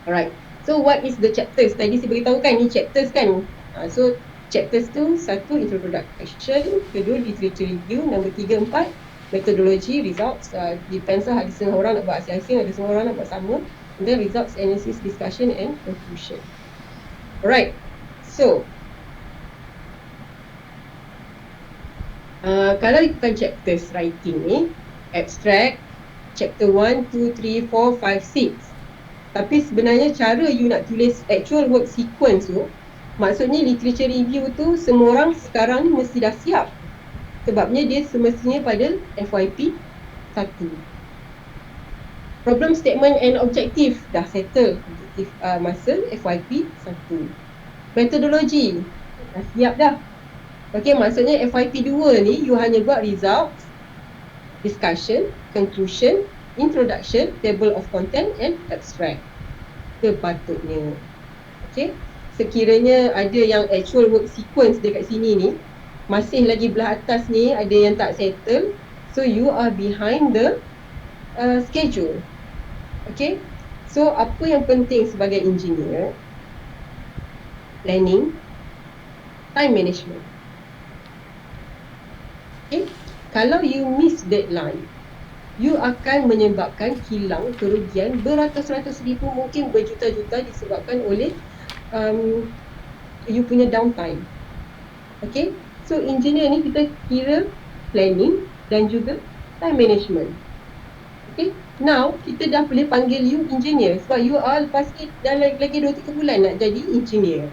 Alright, so what is the chapters? Tadi saya beritahu kan, ni chapters kan. So chapters tu, 1 introduction, 2 literature review, nombor 3, 4 methodology, results, depends lah, ada setengah orang nak buat asing-asing, ada setengah orang nak buat sama, and then results, analysis, discussion and conclusion. Alright, so kalau ikutkan chapters writing ni, abstract, chapter 1, 2, 3, 4, 5, 6. Tapi sebenarnya cara you nak tulis actual work sequence tu, maksudnya literature review tu semua orang sekarang ni mesti dah siap. Sebabnya dia semestinya pada FYP 1. Problem statement and objective dah settle. Objektif masa FYP 1. Metodologi dah siap dah. Okay, maksudnya FYP 2 ni you hanya buat results, discussion, conclusion, introduction, table of content and abstract. Sepatutnya. Okay, sekiranya ada yang actual work sequence dekat sini ni, masih lagi belah atas ni ada yang tak settle, so you are behind the schedule. Okay, so apa yang penting sebagai engineer? Planning, time management. Okay, kalau you miss deadline, you akan menyebabkan hilang kerugian beratus-ratus ribu, mungkin berjuta-juta disebabkan oleh you punya downtime. Okay, so engineer ni kita kira planning dan juga time management. Okay, now kita dah boleh panggil you engineer sebab you are lepas ni dah lagi 2-3 bulan nak jadi engineer.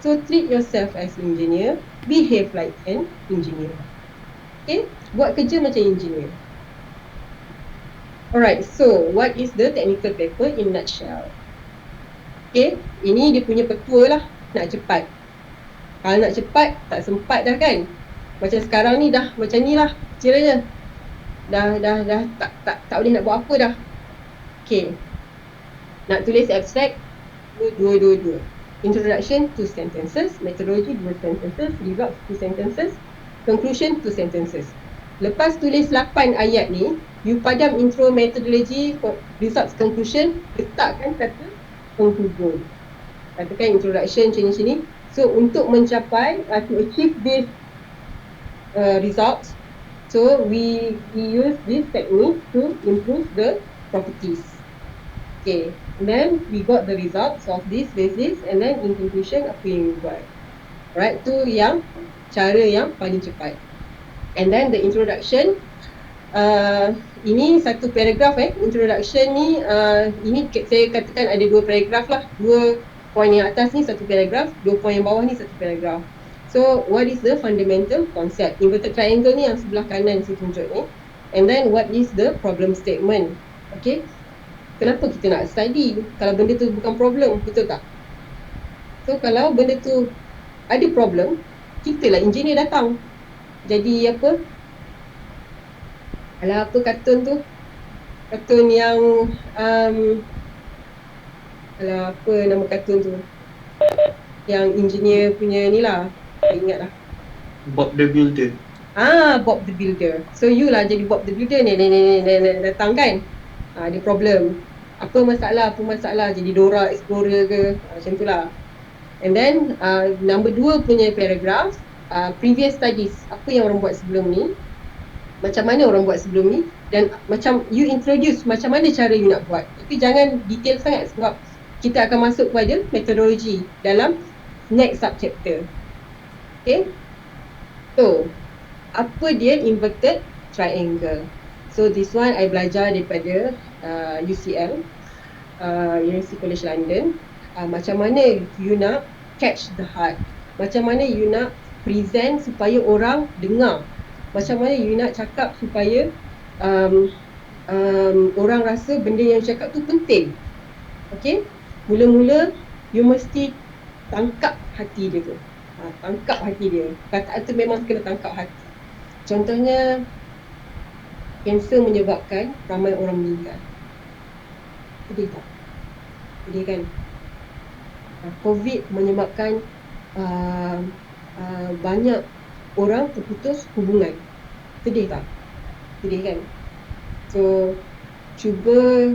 So treat yourself as engineer, behave like an engineer. Okay, buat kerja macam engineer. Alright, so what is the technical paper in nutshell? Okay, ini dia punya petua lah, nak cepat. Kalau nak cepat, tak sempat dah kan. Macam sekarang ni dah macam ni lah kiranya. Dah tak boleh nak buat apa dah. Okay, nak tulis abstract, dua. Introduction, 2 sentences. Methodology, 2 sentences. Results, 2 sentences. Conclusion, 2 sentences. Lepas tulis 8 ayat ni, you padam intro, methodology, results, conclusion, letakkan kata penghubung. Katakan introduction macam ni. So untuk mencapai to achieve this results, so we use this technique to improve the properties. Okay, and then we got the results of this basis, and then in conclusion apa yang we buat. Right, tu yang cara yang paling cepat. And then the introduction, ini satu paragraph introduction ni, ini saya katakan ada 2 paragraph lah. 2 poin yang atas ni satu paragraph, 2 poin yang bawah ni satu paragraph. So what is the fundamental concept? Inverted triangle ni yang sebelah kanan saya tunjuk ni. And then what is the problem statement? Okay, kenapa kita nak study kalau benda tu bukan problem, betul tak? So kalau benda tu ada problem, kita lah engineer datang. Jadi apa? Alah, apa kartun tu? Kartun yang alah, apa nama kartun tu? Yang engineer punya ni lah, tak ingat lah. Bob the Builder. Bob the Builder. So you lah jadi Bob the Builder ni datang kan? Ada problem. Apa masalah? Jadi Dora Explorer ke? Macam tu lah. And then number 2 punya paragraph, previous studies, apa yang orang buat sebelum ni, macam mana orang buat sebelum ni, dan macam you introduce macam mana cara you nak buat. Tapi jangan detail sangat sebab kita akan masuk kepada metodologi dalam next subchapter. Okay, so apa dia inverted triangle? So this one I belajar daripada UCL, University College London. Macam mana you nak catch the heart, macam mana you nak present supaya orang dengar, macam mana you nak cakap supaya orang rasa benda yang cakap tu penting. Okay, mula-mula you mesti tangkap hati dia tu. Tangkap hati dia. Kataan tu memang kena tangkap hati. Contohnya, kanser menyebabkan ramai orang meninggal. Sedih tak? Sedih kan? COVID menyebabkan banyak orang terputus hubungan. Sedih tak? Sedih kan? So, cuba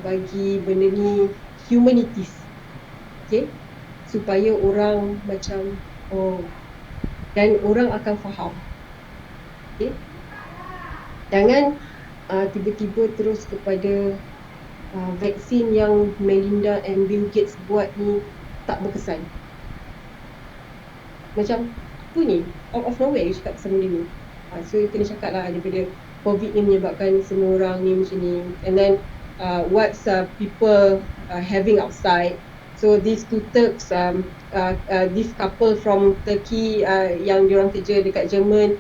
bagi benda ni humanities. Okay? Supaya orang macam, dan orang akan faham. Okay? Jangan tiba-tiba terus kepada vaksin yang Melinda and Bill Gates buat ni tak berkesan. Macam apa ni? Out of nowhere you cakap pasal benda ni. So you kena cakap lah daripada COVID ni menyebabkan semua orang ni macam ni. And then what's people having outside. So these 2 Turks, this couple from Turkey yang diorang kerja dekat Jerman,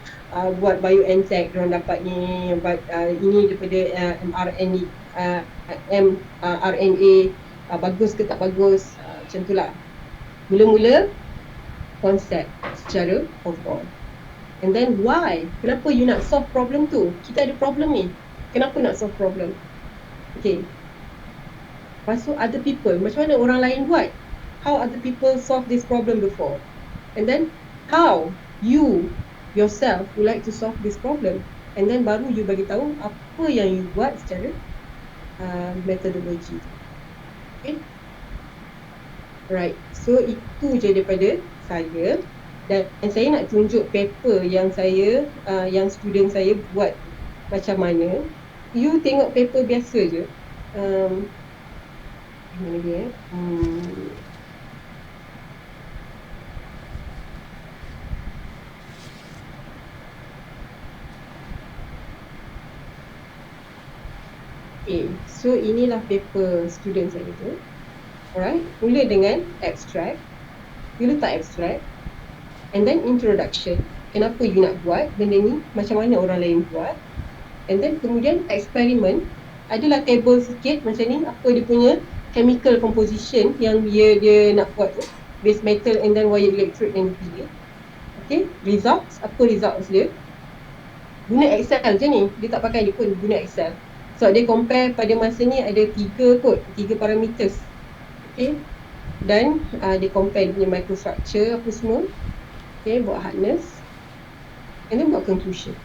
buat BioNTech, diorang dapat ni, ini daripada mRNA, bagus ke tak bagus, macam tu lah. Mula-mula konsep secara overall. And then why? Kenapa you nak solve problem tu? Kita ada problem ni. Kenapa nak solve problem? Okay. Lepas tu other people, macam mana orang lain buat? How other people solve this problem before? And then how you yourself would like to solve this problem? And then baru you bagi tahu apa yang you buat secara metodologi. Okay. Right. So itu je daripada saya. Dan saya nak tunjuk paper yang saya, yang student saya buat macam mana. You tengok paper biasa je. Mana dia? Okay, so inilah paper student saya tu. Alright, mula dengan abstract. You letak abstract. And then introduction. Kenapa you nak buat benda ni? Macam mana orang lain buat? And then kemudian eksperimen. Adalah table sikit macam ni. Apa dia punya chemical composition yang dia nak buat tu. Base metal and then wire electrode yang dipilih. Okay, results. Apa results dia? Guna Excel je ni. Dia tak pakai dia pun guna Excel. So dia compare pada masa ni ada 3 parameters. Okay. Dan dia compare dia punya microstructure apa semua. Okay, buat hardness. And then buat conclusion.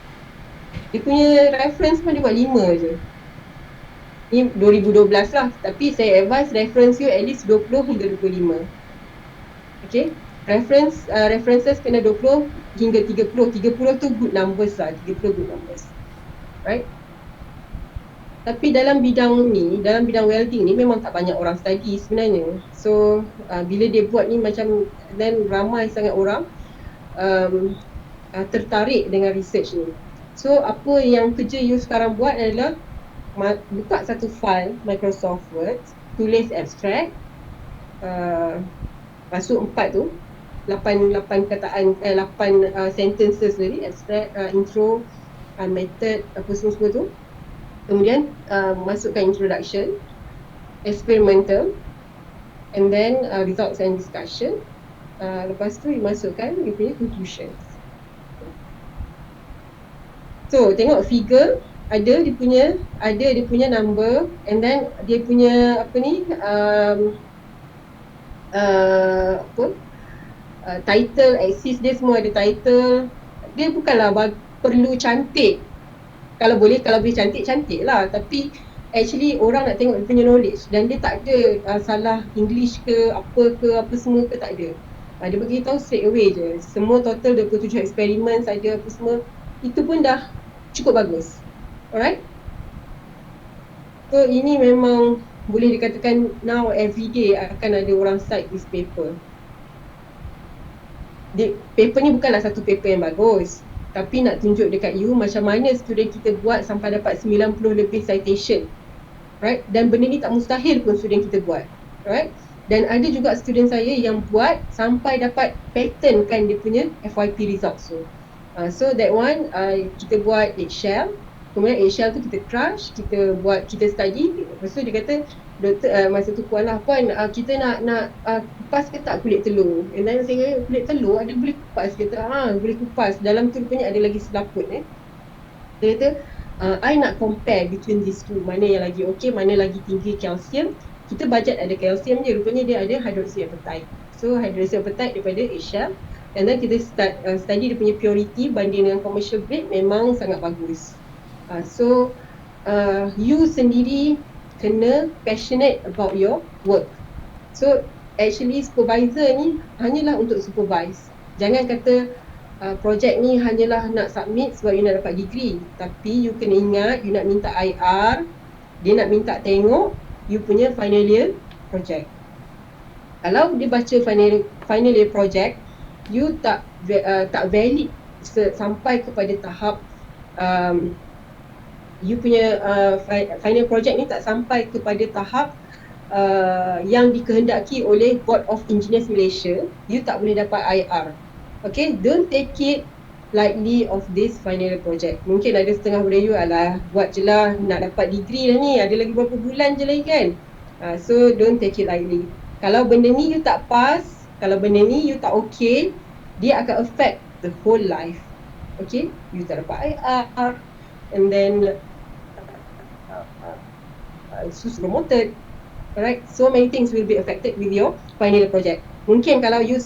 Dia punya reference pun dia buat 5 je. 5 Ni 2012 lah, tapi saya advise reference you at least 20 hingga 25. Okay, references kena 20 hingga 30. 30 tu good numbers lah, 30 good numbers. Right? Tapi dalam bidang welding ni memang tak banyak orang study sebenarnya. So bila dia buat ni macam, dan ramai sangat orang tertarik dengan research ni. So apa yang kerja you sekarang buat adalah buka satu file Microsoft Word, tulis abstract, masuk 4 tu, 8 kataan, 8 sentences tadi, abstract, intro, method, apa semua tu. Kemudian masukkan introduction, experimental, and then results and discussion. Lepas tu masukkan you punya conclusions. So tengok figure, ada dia punya number, and then dia punya title, axis dia semua ada title. Dia bukanlah perlu cantik. Kalau boleh cantik lah, tapi actually orang nak tengok dia punya knowledge, dan dia tak ada salah English ke apa semua ke, tak ada. Dia bagi tahu straight away je, semua total 27 experiments ada apa semua, itu pun dah cukup bagus. Alright, so ini memang boleh dikatakan now everyday akan ada orang cite this paper. Paper ni bukanlah satu paper yang bagus, tapi nak tunjuk dekat you macam mana student kita buat sampai dapat 90 lebih citation. Right? Dan benda ni tak mustahil pun student kita buat. Right? Dan ada juga student saya yang buat sampai dapat patent kan dia punya FYP results tu. So that one kita buat eggshell. Kemudian eggshell tu kita crush, kita study. Lepas tu dia kata, doktor, masa tu puan lah, puan kita nak kupas ke tak kulit telur? And then saya kata, kulit telur ada boleh kupas? Dia kata, boleh kupas. Dalam tu rupanya ada lagi selaput. Dia kata, I nak compare between these two, mana yang lagi okey, mana lagi tinggi kalsium. Kita budget ada kalsium je, rupanya dia ada hydroxyapatite. So hydroxyapatite daripada eggshell, and then kita study dia punya purity banding dengan commercial grade, memang sangat bagus. So you sendiri kena passionate about your work. So actually supervisor ni hanyalah untuk supervise. Jangan kata projek ni hanyalah nak submit sebab you nak dapat degree. Tapi you kena ingat, you nak minta IR, dia nak minta tengok you punya final year project. Kalau dia baca final year project, you tak valid sampai kepada tahap you punya final project ni tak sampai kepada tahap yang dikehendaki oleh Board of Engineers Malaysia, you tak boleh dapat IR. Okay, don't take it lightly of this final year project. Mungkin ada setengah daripada you, alah buat je lah, nak dapat degree dah ni, ada lagi berapa bulan je lagi kan. So don't take it lightly. Kalau benda ni you tak pass, kalau benda ni you tak okay, dia akan affect the whole life. Okay, you tak dapat IR, and then sus promoted. Alright, so many things will be affected with your final project. Mungkin kalau you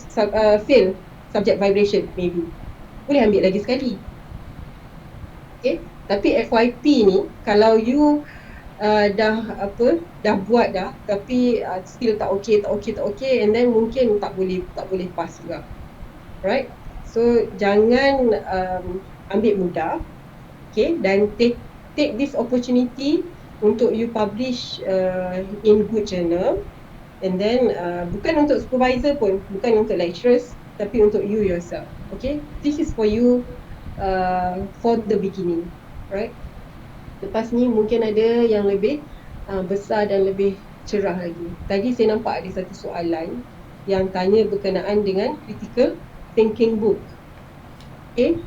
fail subject vibration, maybe boleh ambil lagi sekali. Okay, tapi FYP ni kalau you dah buat dah, tapi still tak okay, and then mungkin tak boleh pass juga. Right, so jangan ambil mudah. Okay, dan take this opportunity untuk you publish in good journal, and then bukan untuk supervisor pun, bukan untuk lecturers, tapi untuk you yourself. Okay, this is for you for the beginning, right? Lepas ni mungkin ada yang lebih besar dan lebih cerah lagi. Tadi saya nampak ada satu soalan yang tanya berkenaan dengan critical thinking book. Okay,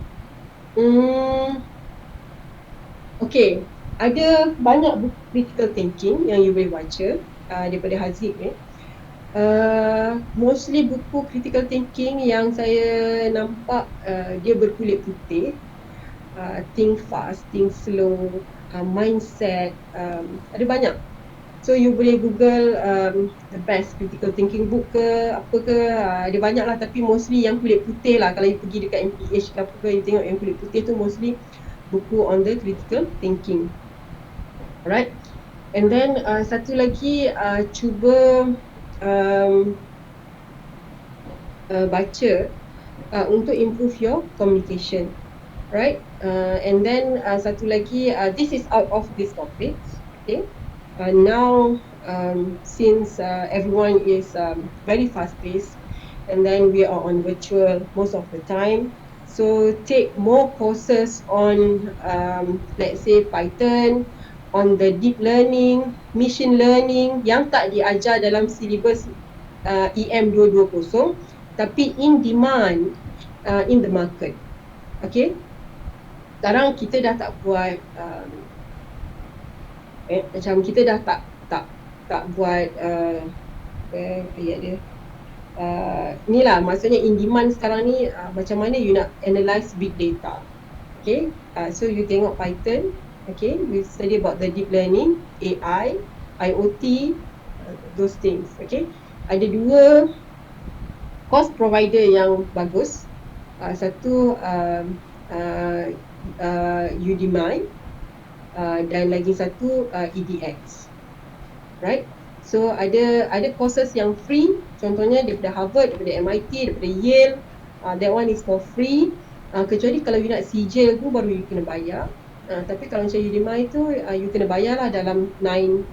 okay, ada banyak buku critical thinking yang you boleh baca daripada Haziq ni. Mostly buku critical thinking yang saya nampak dia berkulit putih, think fast, think slow, mindset, ada banyak. So you boleh google the best critical thinking book ke apa ke, ada banyak lah, tapi mostly yang kulit putih lah. Kalau you pergi dekat MPH ke apa ke, you tengok yang kulit putih tu mostly buku on the critical thinking. Alright, And then satu lagi cuba baca untuk improve your communication, right? And then satu lagi, this is out of this topic, okay? Now, since everyone is very fast-paced, and then we are on virtual most of the time, so take more courses on, let's say, Python, on the deep learning, machine learning yang tak diajar dalam syllabus EM 220, tapi in demand in the market. Okay, sekarang kita dah tak buat macam kita dah tak buat ayat dia inilah maksudnya in demand sekarang ni, macam mana you nak analyse big data. Okay, so you tengok Python. Okay, we study about the deep learning, AI, IoT, those things. Okay, ada dua course provider yang bagus. Satu Udemy, dan lagi satu EDX, right? So ada courses yang free, contohnya daripada Harvard, daripada MIT, daripada Yale, that one is for free. Kecuali kalau you nak sijil tu baru you kena bayar. Tapi kalau macam Udemy tu, you kena bayar lah dalam $9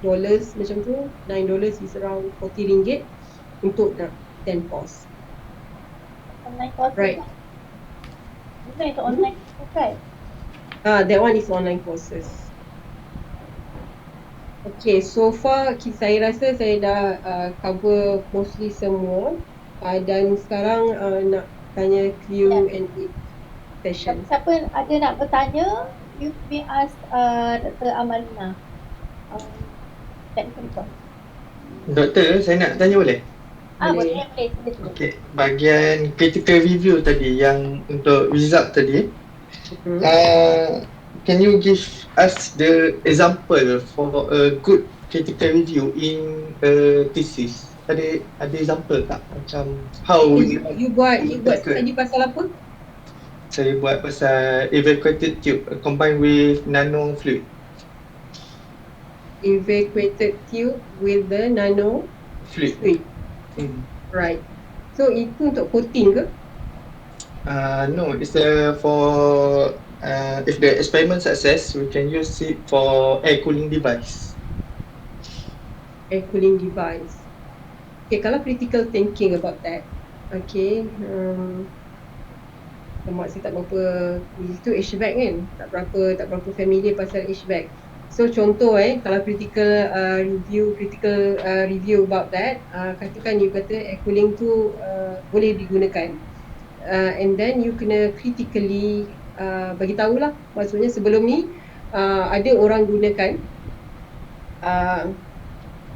macam tu. $9 is around RM40 untuk nak 10 course. Online course. Right. Bukan itu online course, right? That one is online courses. Okay, so far saya rasa saya dah cover mostly semua, dan sekarang nak tanya Q&A session. Siapa ada nak bertanya, you may ask Dr. Amalina. Technical report. Doktor, saya nak tanya boleh? Boleh. Okay, bahagian critical review tadi yang untuk result tadi, can you give us the example for a good critical review in a thesis? Ada example tak? Macam how you buat study pasal apa? Saya buat pasal evacuated tube combined with nano fluid. Evacuated tube with the nano fluid. Right. So itu untuk coating ke? No, it's for if the experiment success, we can use it for air cooling device. Air cooling device. Okay, kalau critical thinking about that. Okay, saya tak berapa, itu HVAC kan, tak berapa familiar pasal HVAC. So contoh kalau critical review about that, katakan you kata air cooling tu boleh digunakan, and then you kena critically bagi tahulah, maksudnya sebelum ni ada orang gunakan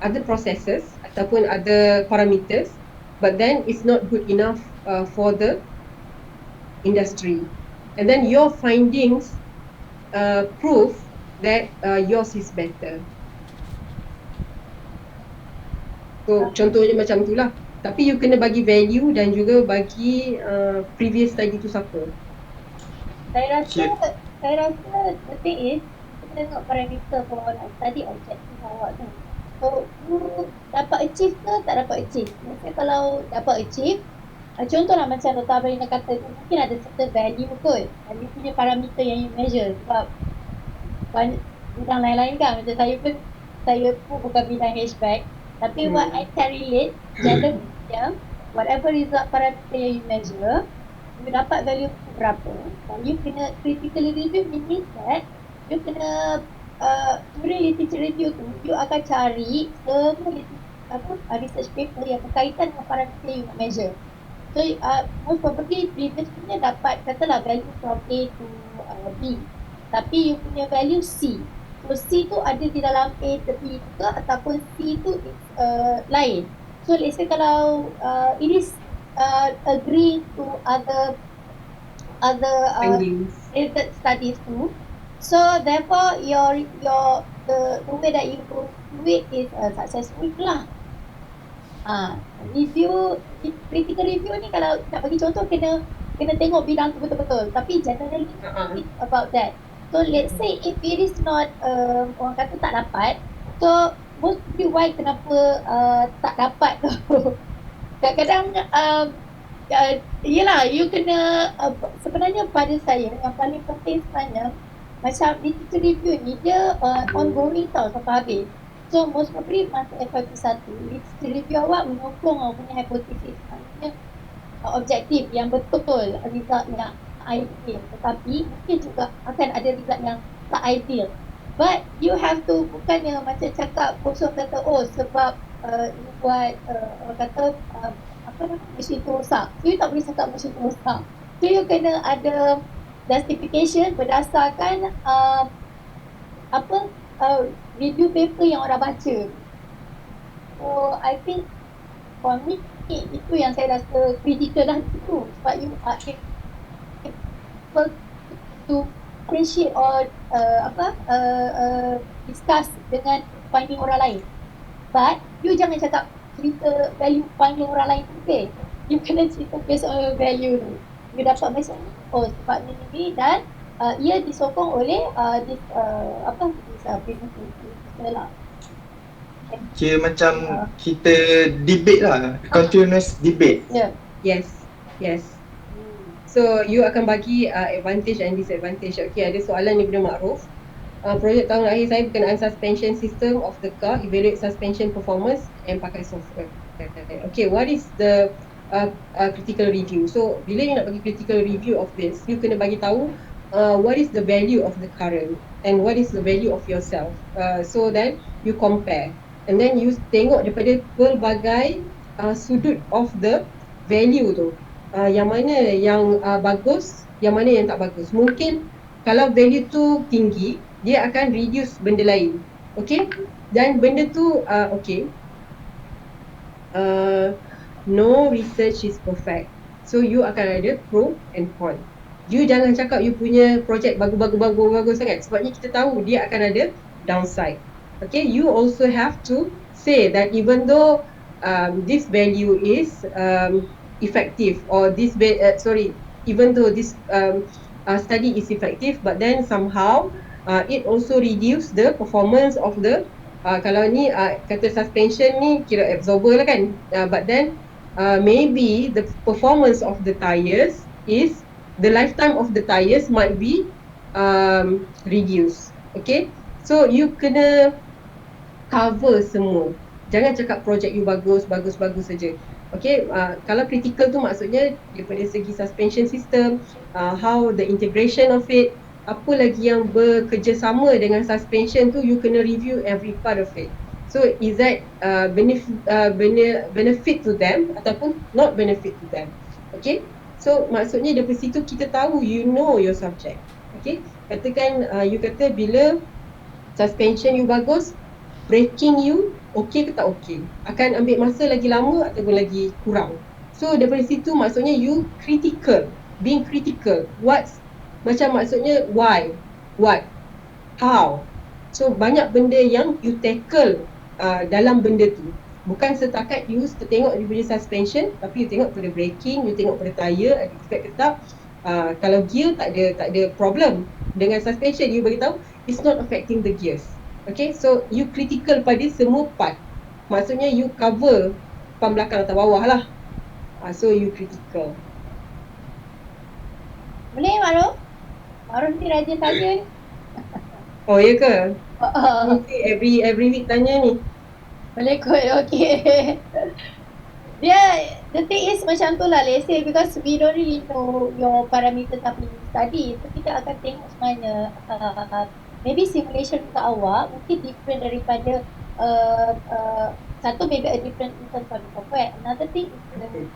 other processes ataupun other parameters, but then it's not good enough for the industry, and then your findings prove that yours is better. So contohnya macam itulah. Tapi you kena bagi value dan juga bagi previous study tu siapa. Saya rasa the thing is, kita tengok parameter for study objective awak tu. So you dapat achieve ke tak dapat achieve. Maksudnya kalau dapat achieve, contohlah macam Dr. Amalina kata tu, mungkin ada certain value kot, and you punya parameter yang you measure. Sebab banyak bidang lain-lain kan, macam saya pun bukan bidang HVAC, tapi what I can relate, generally whatever result parameter yang you measure, you dapat value berapa, dan you kena critically review, meaning that you kena during literature review tu, you akan cari semua research paper yang berkaitan dengan parameter yang you nak measure. So most probably previous punya dapat katalah value from A to B, tapi you punya value C. So C tu ada di dalam A tepi ke, ataupun C tu lain. So let's say kalau it is agree to other related studies too. So therefore the way that you do it is successful lah. Critical review ni kalau nak bagi contoh kena tengok bidang tu betul-betul, tapi generally it's about that. So let's say if it is not orang kata tak dapat, So mostly why kenapa tak dapat tu. Kadang-kadang yelah you kena sebenarnya pada saya yang paling penting sebenarnya macam literature review ni dia ongoing tau sampai habis. So most probably masa FYP 1 literature review awak menyokong awak punya hypothesis, maknanya objektif yang betul, result yang ideal, tetapi mungkin juga akan ada result yang tak ideal. But you have to, bukan yang macam cakap kosong kata oh sebab you buat orang kata apa nama mesin tu rosak. So you tak boleh cakap mesin tu rosak. So you kena ada justification berdasarkan apa review paper yang orang baca. So I think for me itu yang saya rasa critical lah itu, sebab you are able to appreciate or discuss dengan finding orang lain, but you jangan cakap cerita value finding orang lain tu, okay? You kena cerita based on your value tu. You dapat macam oh sebab ni dan ia disokong oleh this lah. Kira macam kita debate lah, continuous debate. Yeah. Yes. So you akan bagi advantage and disadvantage. Okay, ada soalan daripada Ma'ruf. Projek tahun akhir saya berkenaan suspension system of the car, evaluate suspension performance and pakai software. Okay, what is the critical review? So bila you nak bagi critical review of this, you kena bagi tahu what is the value of the current and what is the value of yourself. So then you compare and then you tengok daripada pelbagai sudut of the value tu. Yang mana yang bagus, yang mana yang tak bagus. Mungkin kalau value tu tinggi, dia akan reduce benda lain. Okay? Dan benda tu, no research is perfect. So you akan ada pro and con. You jangan cakap you punya projek bagus sangat, sebabnya kita tahu dia akan ada downside. Okay? You also have to say that even though this value is effective, or this even though this study is effective, but then somehow it also reduce the performance of the kalau ni kata suspension ni kira absorber lah kan, but then maybe the performance of the tires is the lifetime of the tires might be reduced. Okay, so you kena cover semua. Jangan cakap projek you bagus saja. Okay, kalau critical tu maksudnya daripada segi suspension system, how the integration of it, apa lagi yang bekerjasama dengan suspension tu, you kena review every part of it. So is that benefit to them ataupun not benefit to them. Okay, so maksudnya dari situ kita tahu you know your subject. Okay, katakan you kata bila suspension you bagus, braking you okey ke tak okey, akan ambil masa lagi lama ataupun lagi kurang. So daripada situ maksudnya you critical, being critical. Macam maksudnya why, what, how. So banyak benda yang you tackle dalam benda tu. Bukan setakat you tengok daripada suspension, tapi you tengok pada braking, you tengok pada tire, ada effect ke tak. Kalau gear tak ada problem dengan suspension, you beritahu it's not affecting the gears. Okay, so you critical pada semua part. Maksudnya you cover depan belakang atau bawah lah. So you critical. Boleh Ma'ruf? Ma'ruf ni rajin tanya ni. Oh ya ke? Mesti every week tanya ni. Boleh kot, okay. Dia, the thing is macam tu lah, let's say because we don't really know your parameters tapi study. So kita akan tengok sebenarnya maybe simulation untuk awak mungkin different daripada satu maybe a different in terms of the software. Another thing is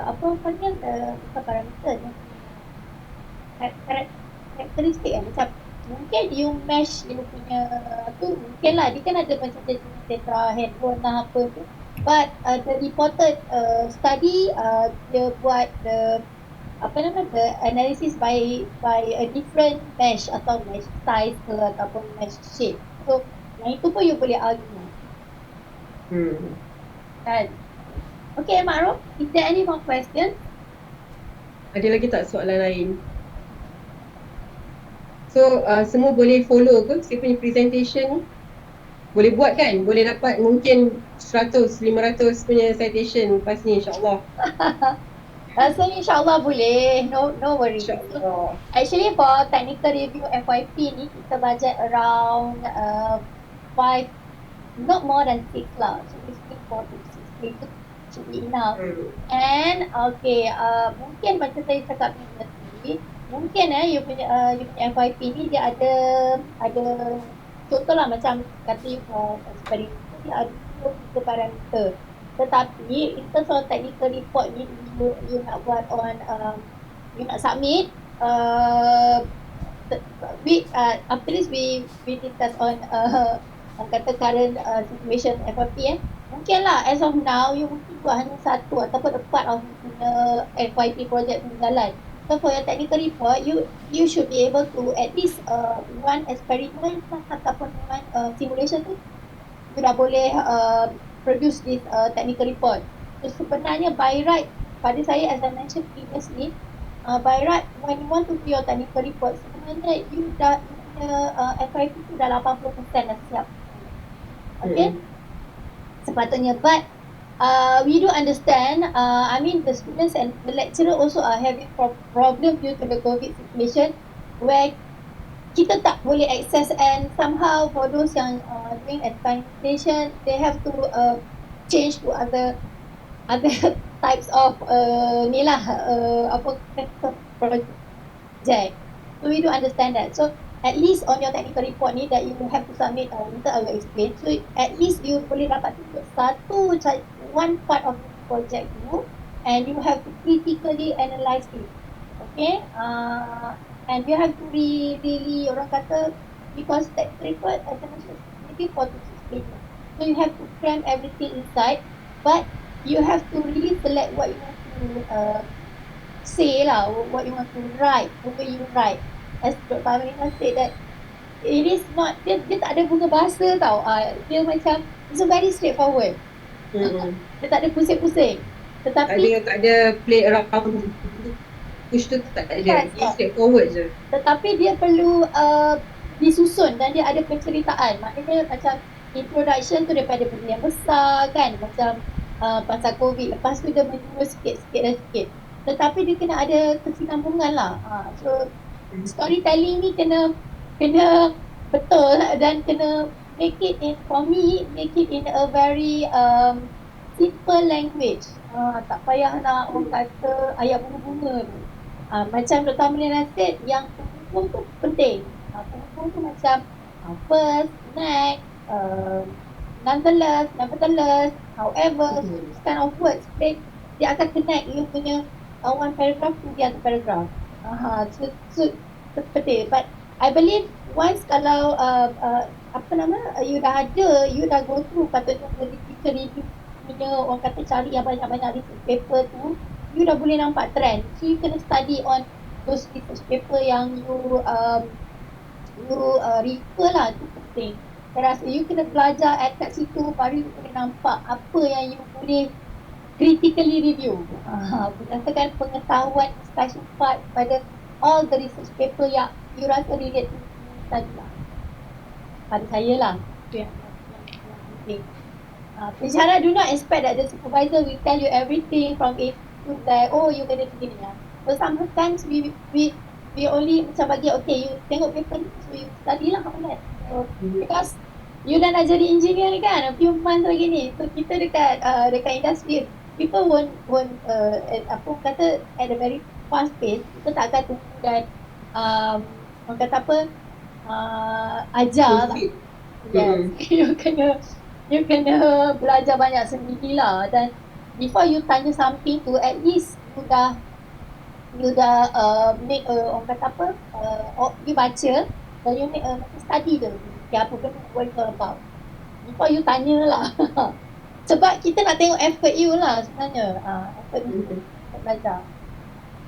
apa panggil bukan parameter ni, karakteristik kan, macam mungkin you mesh dia punya tu, mungkin lah dia kan ada macam tetra headphone lah apa tu, but the reported study dia buat the the analysis by a different mesh atau mesh size ke ataupun mesh shape. So yang itu pun you boleh argue. Kan? Okay Ma'ruf, is there any more questions? Ada lagi tak soalan lain? So semua boleh follow ke saya punya presentation ni? Boleh buat kan? Boleh dapat mungkin 100, 500 punya citation lepas ni insyaAllah. Rasanya insyaAllah boleh. No worries. InsyaAllah. Actually for technical review FYP ni kita budget around 5, not more than 6 lah. So basically 4 to 6 pages should be enough. And okay, mungkin macam saya cakap ni, mungkin you punya FYP ni dia ada contoh lah macam kata you eksperimen dia ada 3 parameter. Tetapi in terms of technical report ni you nak buat on you nak submit after this we discuss on kata current situation FYP mungkinlah as of now you mungkin buat hanya 1 ataupun 4 of FYP project yang jalan. So for your technical report you should be able to at least one experiment ataupun one simulation tu you dah boleh produce this technical report. So sebenarnya by right pada saya as I mentioned previously by right when you want to do your technical report sebenarnya you dah FYP tu dah 80% dah siap. Okay? Sepatutnya but we do understand I mean the students and the lecturer also are having problem due to the COVID situation where kita tak boleh access and somehow for those yang doing experimentation they have to change to other types of ni lah apa project. So we do understand that. So at least on your technical report ni that you have to submit later I will explain. So at least you boleh dapat tunjuk one part of the project you and you have to critically analyze it. Okay? And you have to really orang kata because technical report as I mentioned maybe 4 to 6 pages. So you have to cram everything inside but you have to really select what you want to say lah, what you want to write, the way you write. As Dr. Aminah said that it is not, dia tak ada guna bahasa tau. Dia macam, it's very straightforward. Dia tak ada pusing-pusing. Tetapi tak ada play around push tu tak ada. Dia straightforward je. Tetapi dia perlu disusun dan dia ada penceritaan. Maknanya macam introduction tu daripada benda yang besar kan. Macam pasal COVID. Lepas tu dia menurut sikit. Tetapi dia kena ada kesinambungan lah. So storytelling ni kena betul dan kena make it in a very simple language. Tak payah nak orang kata ayat bunga-bunga tu. Macam Dr. Aminah said yang penghubung tu penting. Penghubung tu macam first, next, nonetheless, nevertheless, however, this kind of words dia akan connect you punya one paragraph to the other paragraph. So seperti but I believe once kalau you dah go through patutnya literature review punya orang kata cari yang banyak-banyak research paper tu you dah boleh nampak trend. So you kena study on those research paper yang you refer lah, tu penting. Saya rasa you kena belajar kat situ baru you boleh nampak apa yang you boleh critically review. Berdasarkan pengetahuan discussion part pada all the research paper yang you rasa relate to study lah. Pada saya lah. Itu yang penting. Pensyarah do not expect that the supervisor will tell you everything from A to Z. Oh, you kena begini lah. So sometimes we only macam bagi okay, you tengok paper ni, so you study lah on that. So, because you dah nak jadi engineer ni kan, a few months lagi ni. So kita dekat industri, people won't apa kata at a very fast pace. Kita tak akan tunggu dan orang kata apa ajar lah. Yes. You kena belajar banyak sendiri lah dan before you tanya something tu at least you dah make orang kata apa you baca dan you make a study tu apa benda what it's all about before you tanya lah. Sebab kita nak tengok effort you lah sebenarnya effort you untuk belajar.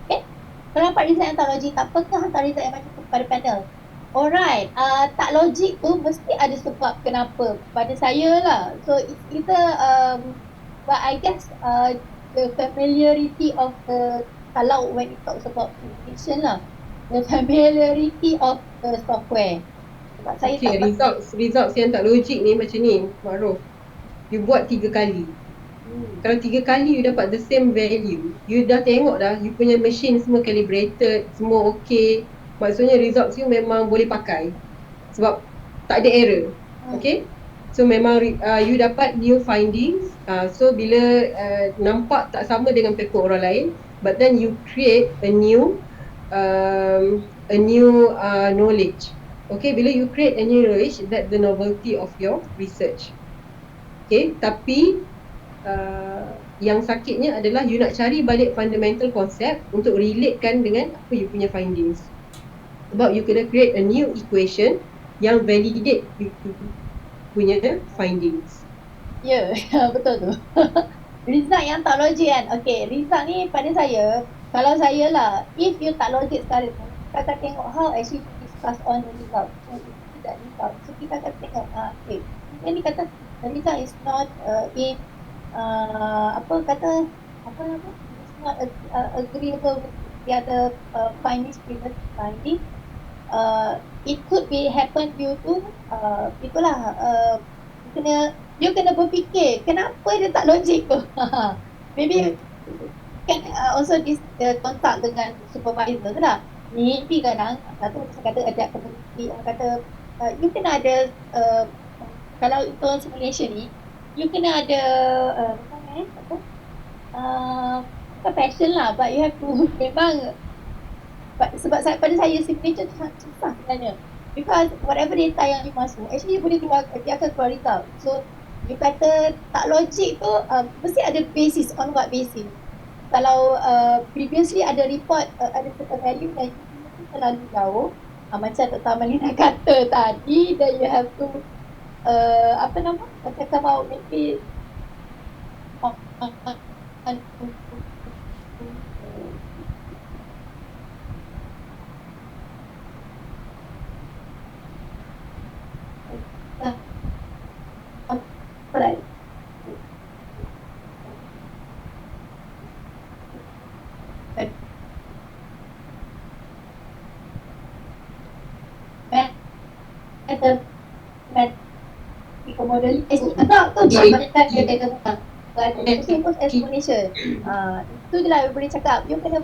Okay, pendapat design hantar logik tak apakah hantar result yang macam tu kepada panel. Alright, tak logik tu mesti ada sebab kenapa pada saya lah. So it's either but I guess the familiarity of the kalau when it talks about communication lah, the familiarity of the software. Sebab saya Okay, tak results yang tak logik ni macam ni, Makruf. You buat 3 kali. Kalau 3 kali you dapat the same value, you dah tengok dah, you punya machine semua calibrated, semua okay. Maksudnya results you memang boleh pakai. Sebab tak ada error. Okay? So memang you dapat new findings. So bila nampak tak sama dengan paper orang lain, but then you create a new knowledge. Okay, bila you create a new knowledge, that the novelty of your research. Okay, tapi yang sakitnya adalah you nak cari balik fundamental concept untuk relatekan dengan apa you punya findings. Sebab you kena create a new equation yang validate you punya findings. Ya, betul tu. Result yang tak logik kan. Okay, result ni pada saya, kalau saya lah, if you tak logik sekali tu, kita akan tengok how actually to discuss on the result. So, that result. So, kita akan tengok, okay. Mungkin dia kata, the result is not in, apa nama? It's not agreeable with the other findings, previous findings. It could be happen due to, itulah, you kena berfikir kenapa dia tak logik tu. Maybe can also contact dengan supervisor tu lah. Maybe kadang satu saya kata adaptability, orang kata you kena ada kalau untuk simulation ni you kena ada bukan passion lah, but you have to memang sebab pada saya simulation tu sangat susah sebenarnya. Because whatever data yang you masuk, actually you boleh dia akan keluar result. So, you kata tak logik tu, mesti ada basis, on what basis. Kalau previously ada report, ada certain value dan you terlalu jauh, macam Dr. Amalina kata tadi, then you have to, macam come out maybe right. Model simple explanation. Itu je lah boleh cakap. You kena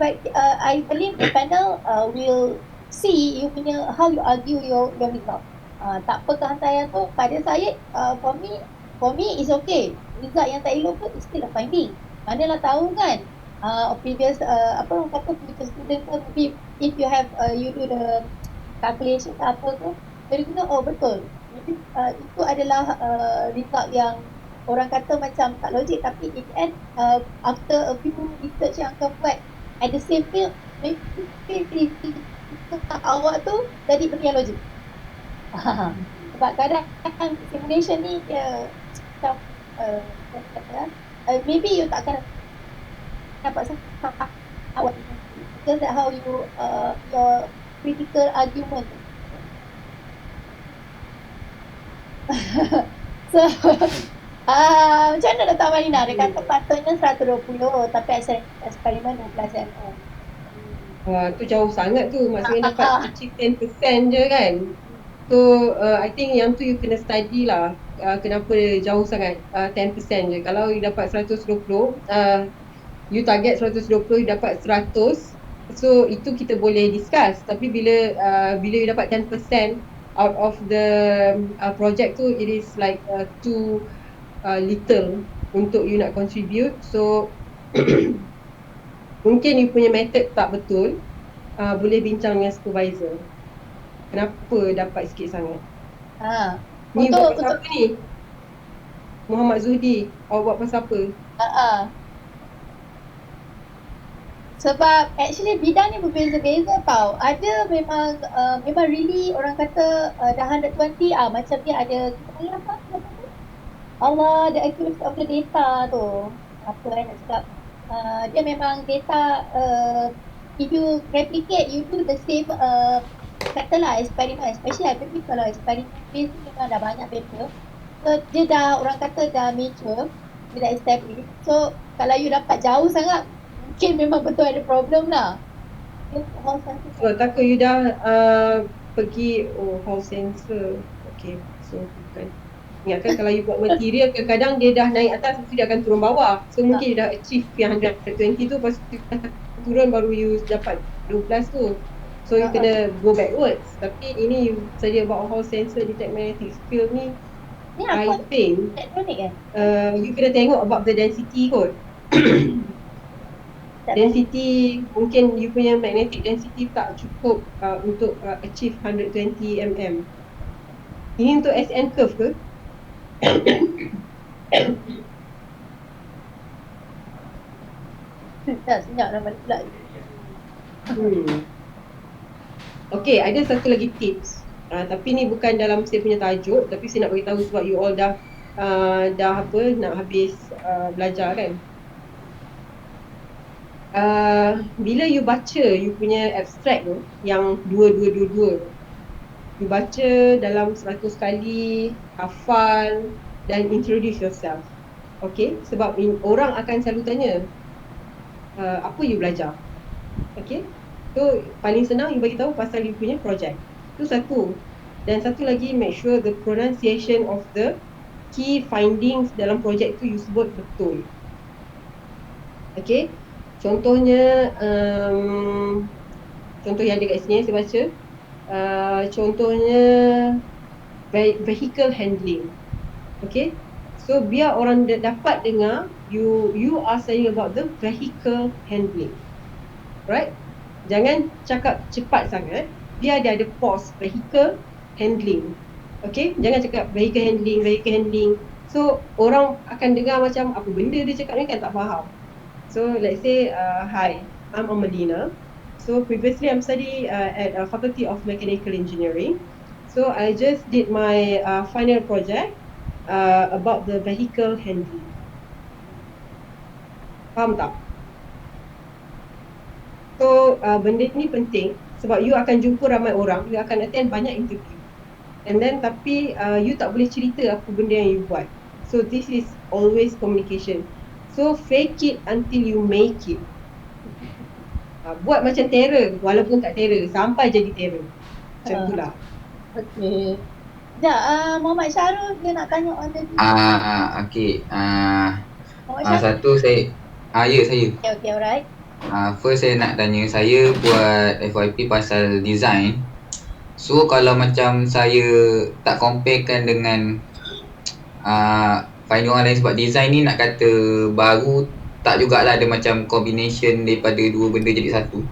I believe the panel will see you punya how you argue your result. Tak apa kehantaran tu pada saya for me is okay. Result yang tak elok pun is still a finding. Manalah tahu kan previous apa orang kata previous student tu, if you have you do the calculation apa tu, jadi kita betul. Itu adalah result yang orang kata macam tak logik, tapi in the end after a few research yang akan buat at the same field, maybe awak tu jadi benda yang logik. Sebab kadang simulation ni dia macam maybe you tak akan dapat awak because that how you your critical argument. So macam mana Dr. Amalina? Dia kata patutnya 120 tapi eksperimen 12 mm. Tu jauh sangat tu, maksudnya dapat achieve 10% je kan. So I think yang tu you kena study lah, kenapa jauh sangat 10% je. Kalau you dapat 120, you target 120, you dapat 100, so itu kita boleh discuss. Tapi bila you dapat 10% out of the project tu, it is like too little untuk you nak contribute. So mungkin you punya method tak betul, boleh bincang dengan supervisor kenapa dapat sikit sangat. Ni buat pasal apa ni? Muhammad Zuhdi, awak buat pasal apa? Sebab actually bidang ni berbeza-beza tau. Ada memang really orang kata dah 120 macam dia ada apa? Allah, the accuracy of the data tu. Apa nak cakap? Dia memang data if you replicate, you do the same katalah eksperimen, especially I believe kalau eksperimen based memang dah banyak paper. So dia dah orang kata dah mature, dia dah established. So kalau you dapat jauh sangat, mungkin memang betul ada problem lah. So takut you dah pergi hall sensor. Okay, so bukan. Ingatkan kalau you buat material, kadang-kadang dia dah naik atas, mesti dia akan turun bawah. So mungkin dia dah achieve yang 120 tu, lepas tu turun baru you dapat 12 tu. So you kena go backwards. Tapi ini you study about hall sensor, detect magnetic field ni, Ni I aku think elektronik you kena tengok about the density kot. Density, mungkin you punya magnetic density tak cukup untuk achieve 120 mm. Ini untuk SN curve ke? Dah senyap dah balik pula. Okay, ada satu lagi tips. Tapi ni bukan dalam saya punya tajuk, tapi saya nak beritahu sebab you all dah nak habis belajar kan. Bila you baca you punya abstract tu, yang 2222, you baca dalam 100 kali, hafal dan introduce yourself. Okay, sebab orang akan selalu tanya apa you belajar. Okay, so paling senang you bagi tahu pasal you punya project. Tu satu. Dan satu lagi, make sure the pronunciation of the key findings dalam project tu you sebut betul. Okay, contohnya contoh yang ada kat sini saya baca. Contohnya vehicle handling. Okay, so biar orang dapat dengar you are saying about the vehicle handling, right? Jangan cakap cepat sangat, biar dia ada pause. Vehicle handling. Okay, jangan cakap vehicle handling. So orang akan dengar macam apa benda dia cakap ni, kan tak faham. So let's say hi, I'm Amelina. So previously I'm studying at Faculty of Mechanical Engineering. So I just did my final project about the vehicle handling. Faham tak? So benda ni penting sebab you akan jumpa ramai orang, you akan attend banyak interview. And then tapi you tak boleh cerita apa benda yang you buat. So this is always communication. So fake it until you make it. Buat macam terror walaupun tak terror sampai jadi terror. Macam tu lah. Okay. Sekejap, Muhammad Syarul dia nak tanya on the Okay. Muhammad Syarul? Satu saya. Ya, saya. Okay, alright. First saya nak tanya, saya buat FYP pasal design. So kalau macam saya tak comparekan dengan find orang lain, sebab design ni nak kata baru, tak jugalah, ada macam combination daripada dua benda jadi satu.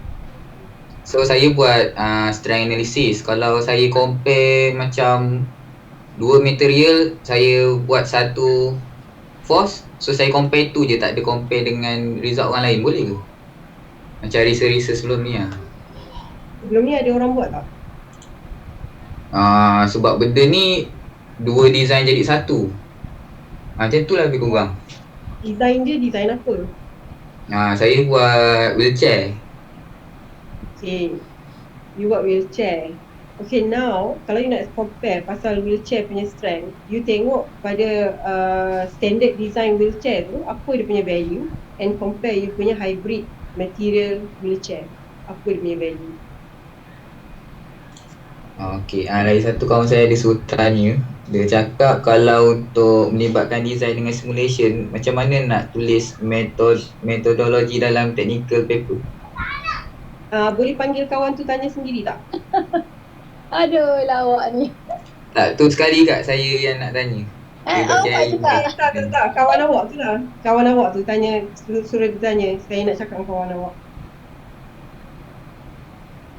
So saya buat strength analysis. Kalau saya compare macam dua material, saya buat satu force, so saya compare tu je, tak ada compare dengan result orang lain, boleh ke? Macam research sebelum ni lah. Sebelum ni ada orang buat tak? Sebab benda ni dua design jadi satu. Macam tu lah lebih kurang. Design dia design apa? Saya buat wheelchair. Okay, you buat wheelchair. Okay, now kalau you nak compare pasal wheelchair punya strength, you tengok pada standard design wheelchair tu apa dia punya value, and compare you punya hybrid material wheelchair, apa dia punya value. Okay, lagi satu kawan saya ada suruh tanya. Dia cakap kalau untuk melibatkan design dengan simulation, macam mana nak tulis metodologi dalam technical paper? Boleh panggil kawan tu tanya sendiri tak? Aduh, lawak ni. Tak, tu sekali kat saya yang nak tanya. Dia awak juga. Tak, kawan awak tu lah. Kawan awak tu tanya, suruh dia tanya. Saya nak cakap dengan kawan awak.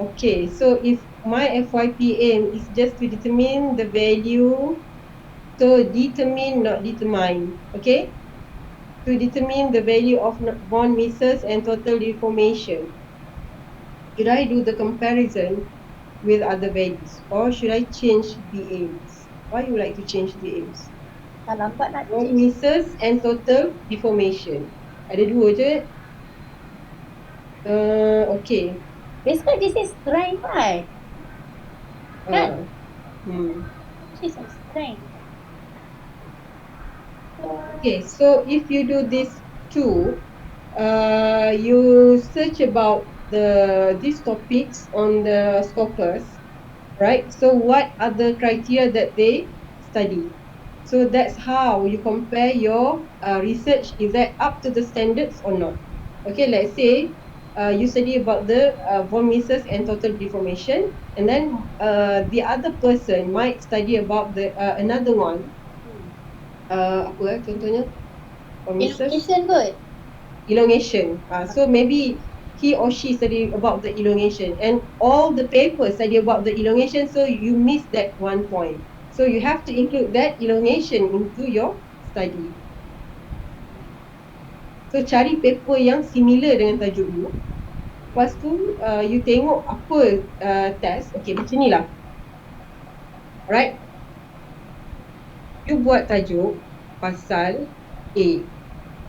Okay, so if my FYP aim is just to determine the value, so determine not determine, okay? To determine the value of bond misses and total deformation. Should I do the comparison with other values, or should I change the aims? Why you like to change the aims? Tak lambat nak Bond misses and total deformation. Ada dua je. Okay. Basically this is strength, right? Kan? This is strength. Okay, so if you do this too, you search about these topics on the Scopus, right? So what are the criteria that they study? So that's how you compare your research. Is that up to the standards or not? Okay, let's say you study about the von Mises and total deformation, and then the other person might study about the another one. Apa contohnya? Von Mises Elongation kot. elongation. So maybe he or she study about the elongation, and all the papers study about the elongation. So you miss that one point. So you have to include that elongation into your study. So cari paper yang similar dengan tajuk you. Lepas tu you tengok apa test. Okay, macam ni lah. Alright. You buat tajuk pasal A.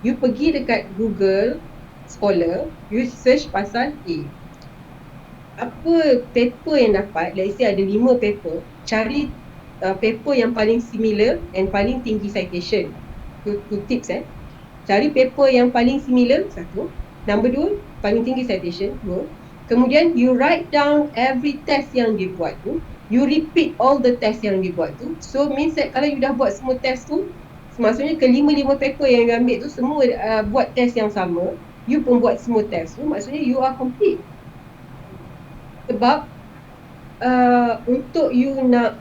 You pergi dekat Google Scholar, you search pasal A. Apa paper yang dapat, let's say ada 5 paper, cari paper yang paling similar and paling tinggi citation. Two tips Cari paper yang paling similar, satu. Number 2, paling tinggi citation, 2. Kemudian you write down every test yang dia buat tu. You repeat all the test yang dia buat tu. So means that kalau you dah buat semua test tu, maksudnya kelima-lima paper yang you ambil tu semua buat test yang sama. You pun buat semua test tu, maksudnya you are complete. Sebab untuk you nak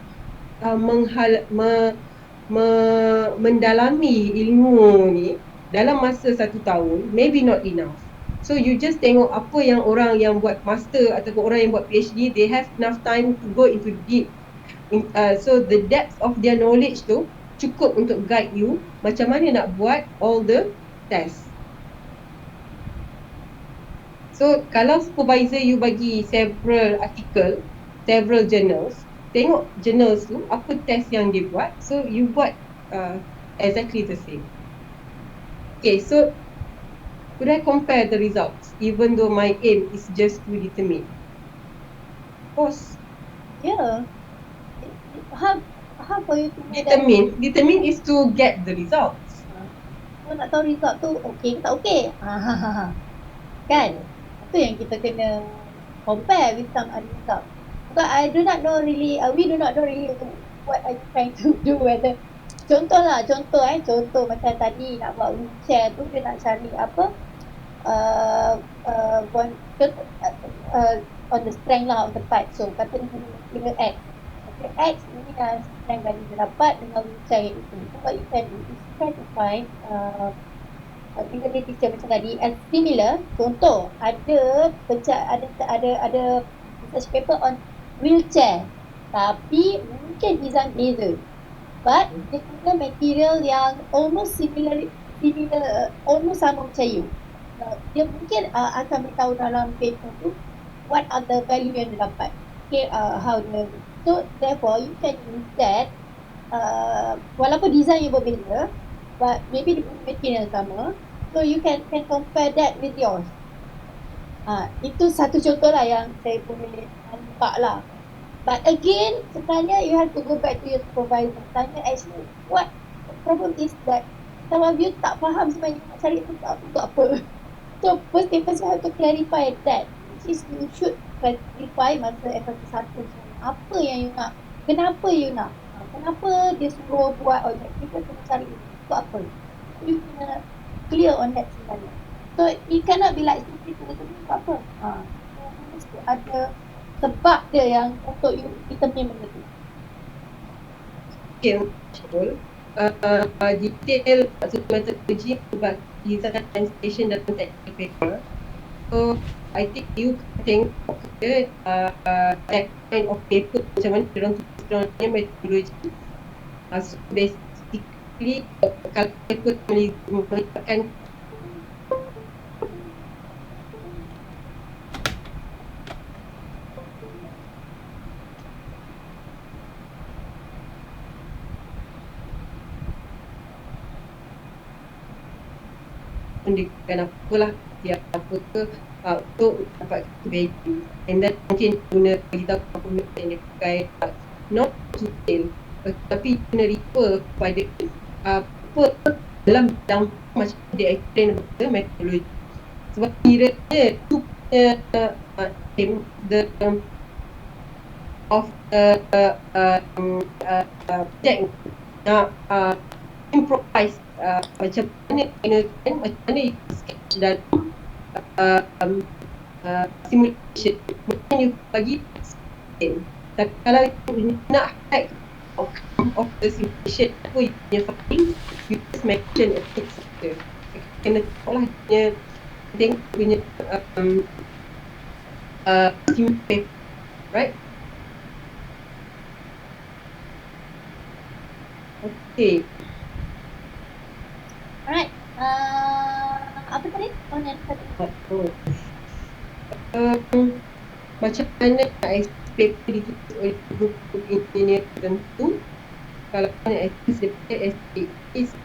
mendalami ilmu ni dalam masa 1 tahun, maybe not enough. So you just tengok apa yang orang yang buat master ataupun orang yang buat PhD, they have enough time to go into deep. So the depth of their knowledge tu cukup untuk guide you macam mana nak buat all the test. So kalau supervisor you bagi several article, several journals, tengok journals tu apa test yang dia buat, so you buat exactly the same. Okay, so could I compare the results even though my aim is just to determine? Of course. Yeah. How for you to know that? Determine is to get the results. Kau nak tahu result tu okey ke tak okey? Kan? Itu yang kita kena compare with some other result. Because I do not know really, we do not know really what are you trying to do, whether contoh macam tadi nak buat wheelchair tu, dia nak cari apa on the strength lah of the part. So kata dengan X, X ni strength yang dia dapat dengan wheelchair itu. So what you can do is try to find dengan teacher macam tadi as similar. Contoh ada research paper on wheelchair, tapi mungkin design beza, but dia guna material yang almost similar, almost sama macam you. Dia mungkin akan beritahu dalam paper tu what are the value yang dia dapat. Okay, how the, so therefore you can use that walaupun design you berbeza, but maybe the material sama, so you can compare that with yours. Itu satu contoh lah yang saya boleh nampak lah. But again, sebenarnya you have to go back to your supervisor. Tanya actually what the problem is that some of you tak faham sebenarnya nak cari itu untuk apa. So first you have to clarify that. Which is you should clarify masa FYP 1 apa yang you nak, kenapa you nak, kenapa dia suruh buat objektif, kita kena cari untuk apa. You kena clear on that sebenarnya. So it cannot be like simply untuk apa. Mesti ada sebab dia yang untuk you determine benda tu. Okay, betul. Detail metodologi buat design and station dalam technical paper. So I think you tengok that kind of paper macam mana dia orang tulis metodologi. So basically kalau paper melibatkan pendidikan apalah yang apa ke untuk dapat value, and then mungkin guna beritahu apa yang dia pakai, not detail tapi guna refer kepada apa dalam bidang macam dia explain about metodologi. Sebab kiranya tu the of project nak improvise macam mana macam mana you sketch dalam simulation, mungkin you bagi same. Tapi kalau you nak hack outcome of the simulation apa you punya finding, you just mention a bit saja. Kena tengoklah dia tengok punya simulation, right? Okay. Alright. Apa tadi? Oh, yang satu. Macam mana nak paper ditulis oleh group engineer tertentu. Kalau nak SPA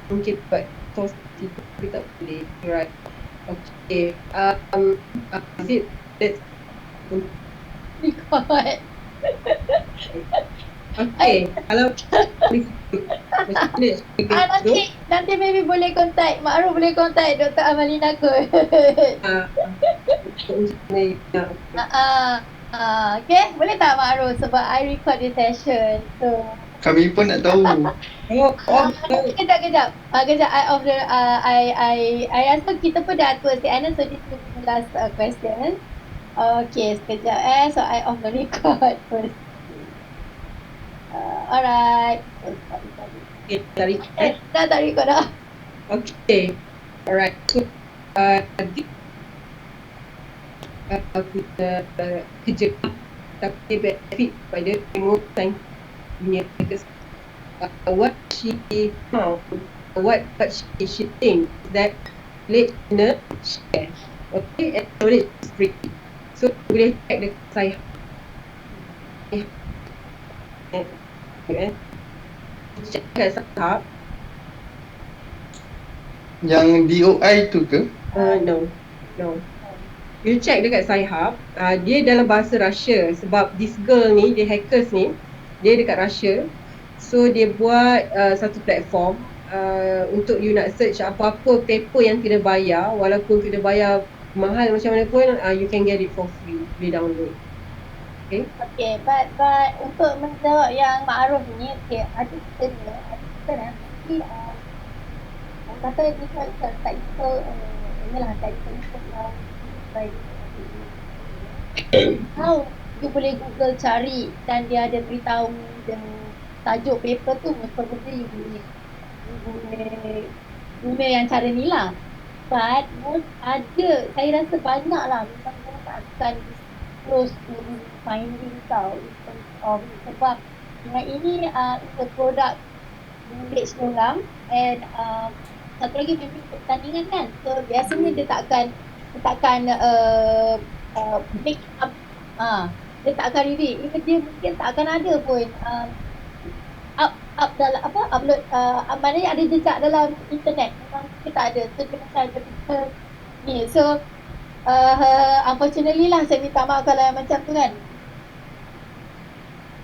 mungkin buat source itu tapi tak boleh, right? Okay. Is it that's Record. okay. Kalau macam mana Nanti maybe boleh contact Mak Aruf, boleh contact Dr. Amalina kot. Okay, boleh tak Mak Aruf sebab I record the session. So Kami pun nak tahu. kejap. Kejap, I rasa kita pun dah towards the end, so this will be the last question. Okay, sekejap so I off the record first. Alright. Okay, tarik. Dah tak record dah. Okay. Alright. So, kita kerja tapi benefit pada remote time punya what she found, what she thinks that let learner share. Okay, and knowledge is free. So boleh check dekat saya. Check dekat saya. Yang DOI tu ke? No. You check dekat Sci-Hub, dia dalam bahasa Russia sebab this girl ni, dia hackers ni, dia dekat Russia. So dia buat satu platform untuk you nak search apa-apa paper yang kena bayar, walaupun kena bayar mahal macam mana pun, you can get it for free, boleh download. Okay, but untuk menjawab yang Mak Aruf ni, okay, ada kita nanti orang kata ni kan technical inilah technical how you boleh Google cari dan dia ada beritahu dan tajuk paper tu, probably you guna yang cara ni lah. But most ada, saya rasa banyak lah memang orang tak akan disclose finding tau sebab dengan ini it's a product knowledge orang and satu lagi memang pertandingan kan, so biasanya dia takkan make up, dia tak akan reveal, even dia mungkin tak akan ada pun up dalam upload maknanya ada jejak dalam internet, memang kita ada, so dia macam ada ni, so unfortunately lah saya minta maaf kalau yang macam tu kan.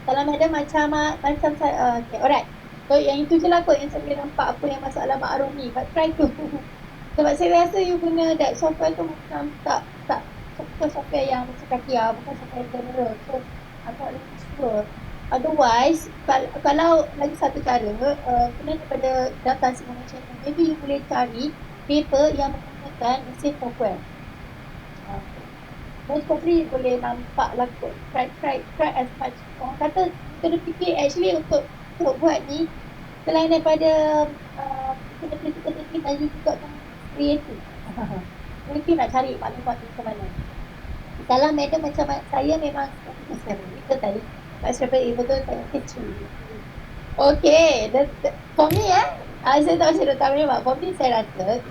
Kalau madam macam saya okay, alright. So yang itu je lah kot yang saya boleh nampak apa yang masalah Mak Aruf ni, but try to sebab saya rasa you guna that software tu macam tak software yang macam kaki bukan software general, so I'm not really sure. Otherwise kalau lagi satu cara kena daripada data simulation, maybe you boleh cari paper yang menggunakan safe software. Most probably boleh nampak lah kot. Try as much. Orang kata kena fikir actually untuk buat ni selain daripada kena critical thinking dan juga kreatif. Mungkin nak cari maklumat macam mana. Kalau madam macam saya memang kita tadi Pak Syafir betul saya kecil. Okay, for me saya tak masih tahu ni Mak. For me saya rasa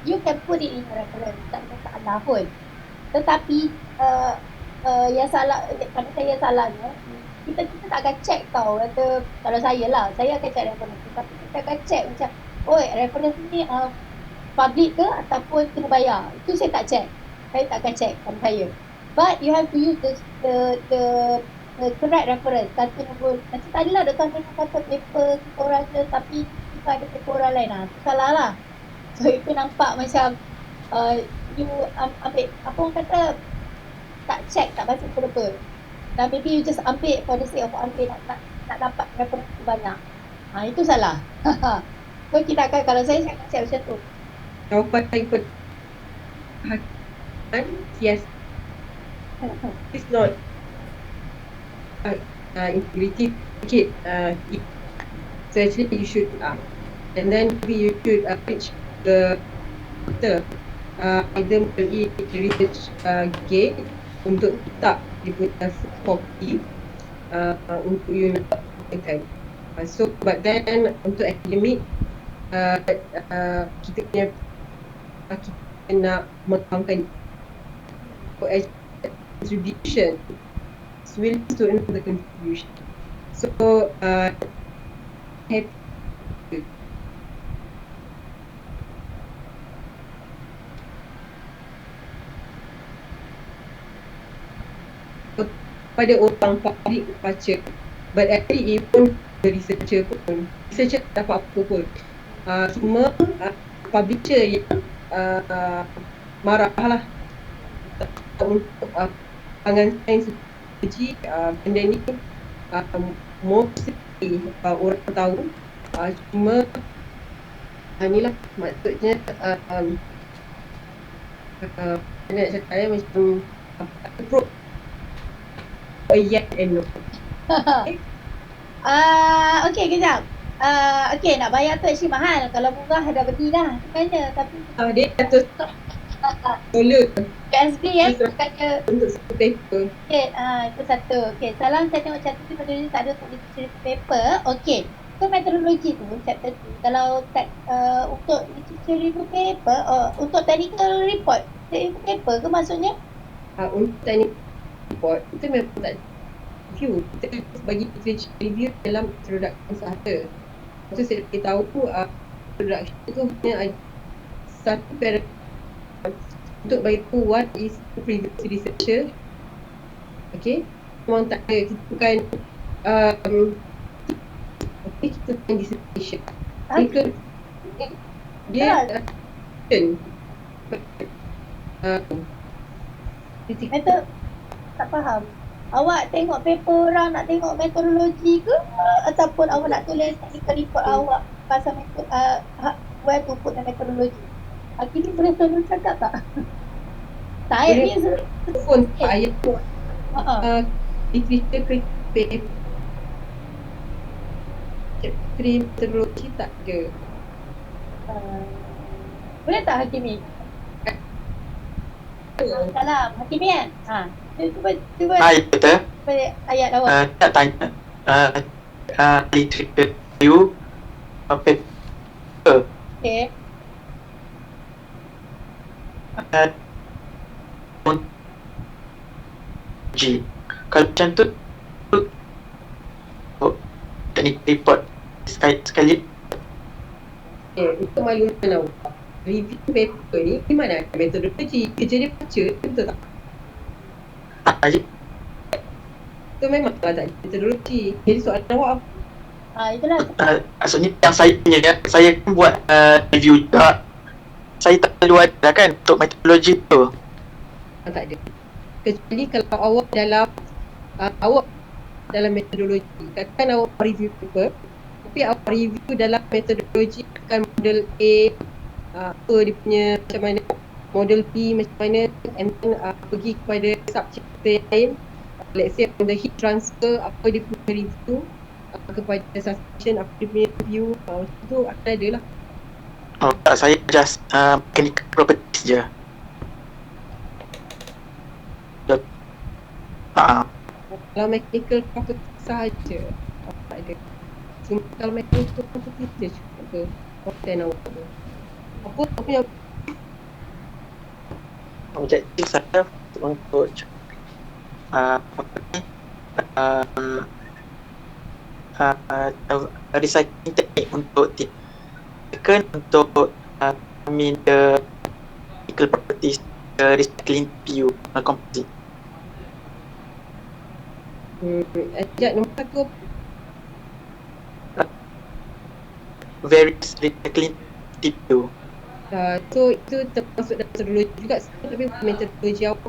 you can put it in your reference, tak masalah pun. Tetapi yang salah, pada saya salahnya kita tak akan check tau, kata kalau saya akan check reference, tapi kita akan check macam reference ni public ke ataupun kena bayar, itu saya tak check, saya tak akan check sama saya. But you have to use the correct reference. Kata nombor macam tadi lah Dr. Amin kata paper kita orang je tapi kita ada paper orang lain lah, salah lah. So itu nampak macam you ambil apa orang kata tak check, tak baca betul-betul. Dan maybe you just ambil for the sake of ambil nak dapat referensi banyak. Itu salah. So kita akan, kalau saya akan siap macam tu. Jawapan saya yes, it's not integrity sikit. So actually you should and then maybe you should pitch the either melalui research gate untuk letak dia punya copy untuk you nak gunakan. So but then untuk academic kita nak mengembangkan for distribution, it's really to another contribution. So have pada orang public baca, but actually even the researcher tak dapat apa pun. Cuma publisher yang marah lah untuk pangan sains teknologi. Benda ni mostly orang tahu, cuma inilah maksudnya nak cakap macam approach yes and no. Okay, kejap. Okay, nak bayar tu actually mahal. Kalau murah dah beli dah sebenarnya. Tapi dia $100 PSB bukannya untuk satu paper. Okay, itu satu. Okay, salah saya tengok chapter tu metodologi tak ada untuk literature paper. Okay, so metodologi tu chapter tu kalau untuk literature review paper, untuk technical report paper ke maksudnya? Untuk technical report itu memang tak review, kita bagi literature review dalam introduction sahaja. So saya beritahu introduction tu hanya ada satu paragraph untuk beritahu what is the previous researcher. Okay, memang tak ada, kita bukan kita bukan dissertation. Dia Method tak faham. Awak tengok paper orang nak tengok metodologi ke ataupun awak nak tulis technical report awak pasal metode where to put the methodology. Kini boleh tolong cakap tak? Saya ni pun saya literature paper metodologi tak ada. Boleh tak Hakimi? Salam, Hakimi kan? Cuba Hai, betul. ayat awak. Tak tanya. Literature review paper. Okay. Kalau macam tu teknik report sekali. Itu malukan awak. Review paper ni di mana metodologi, kerja dia baca, betul tak? Itu memang tak ada metodologi. Jadi soalan awak apa? Itulah. Maksudnya yang saya punya, saya kan buat review juga. Saya tak perlu ada kan untuk metodologi tu. Tak ada. Kecuali kalau awak dalam metodologi, katakan awak review paper, tapi awak review dalam metodologi kan model A, apa dia punya macam mana, model B macam mana, and then pergi kepada subchapter lain, let's say on the heat transfer, apa dia punya review, kepada suspension, apa dia punya review, macam tu akan ada lah. Saya just mechanical properties je. Kalau mechanical properties sahaja, tak ada. Cuma kalau mechanical properties dia cukup ke content awak tu. Apa punya objektif saya untuk recycling teknik untuk second untuk the technical properties recycling PU composite. Ajak nombor satu Various recycling PU. So itu termasuk dalam metodologi juga, tapi metodologi apa,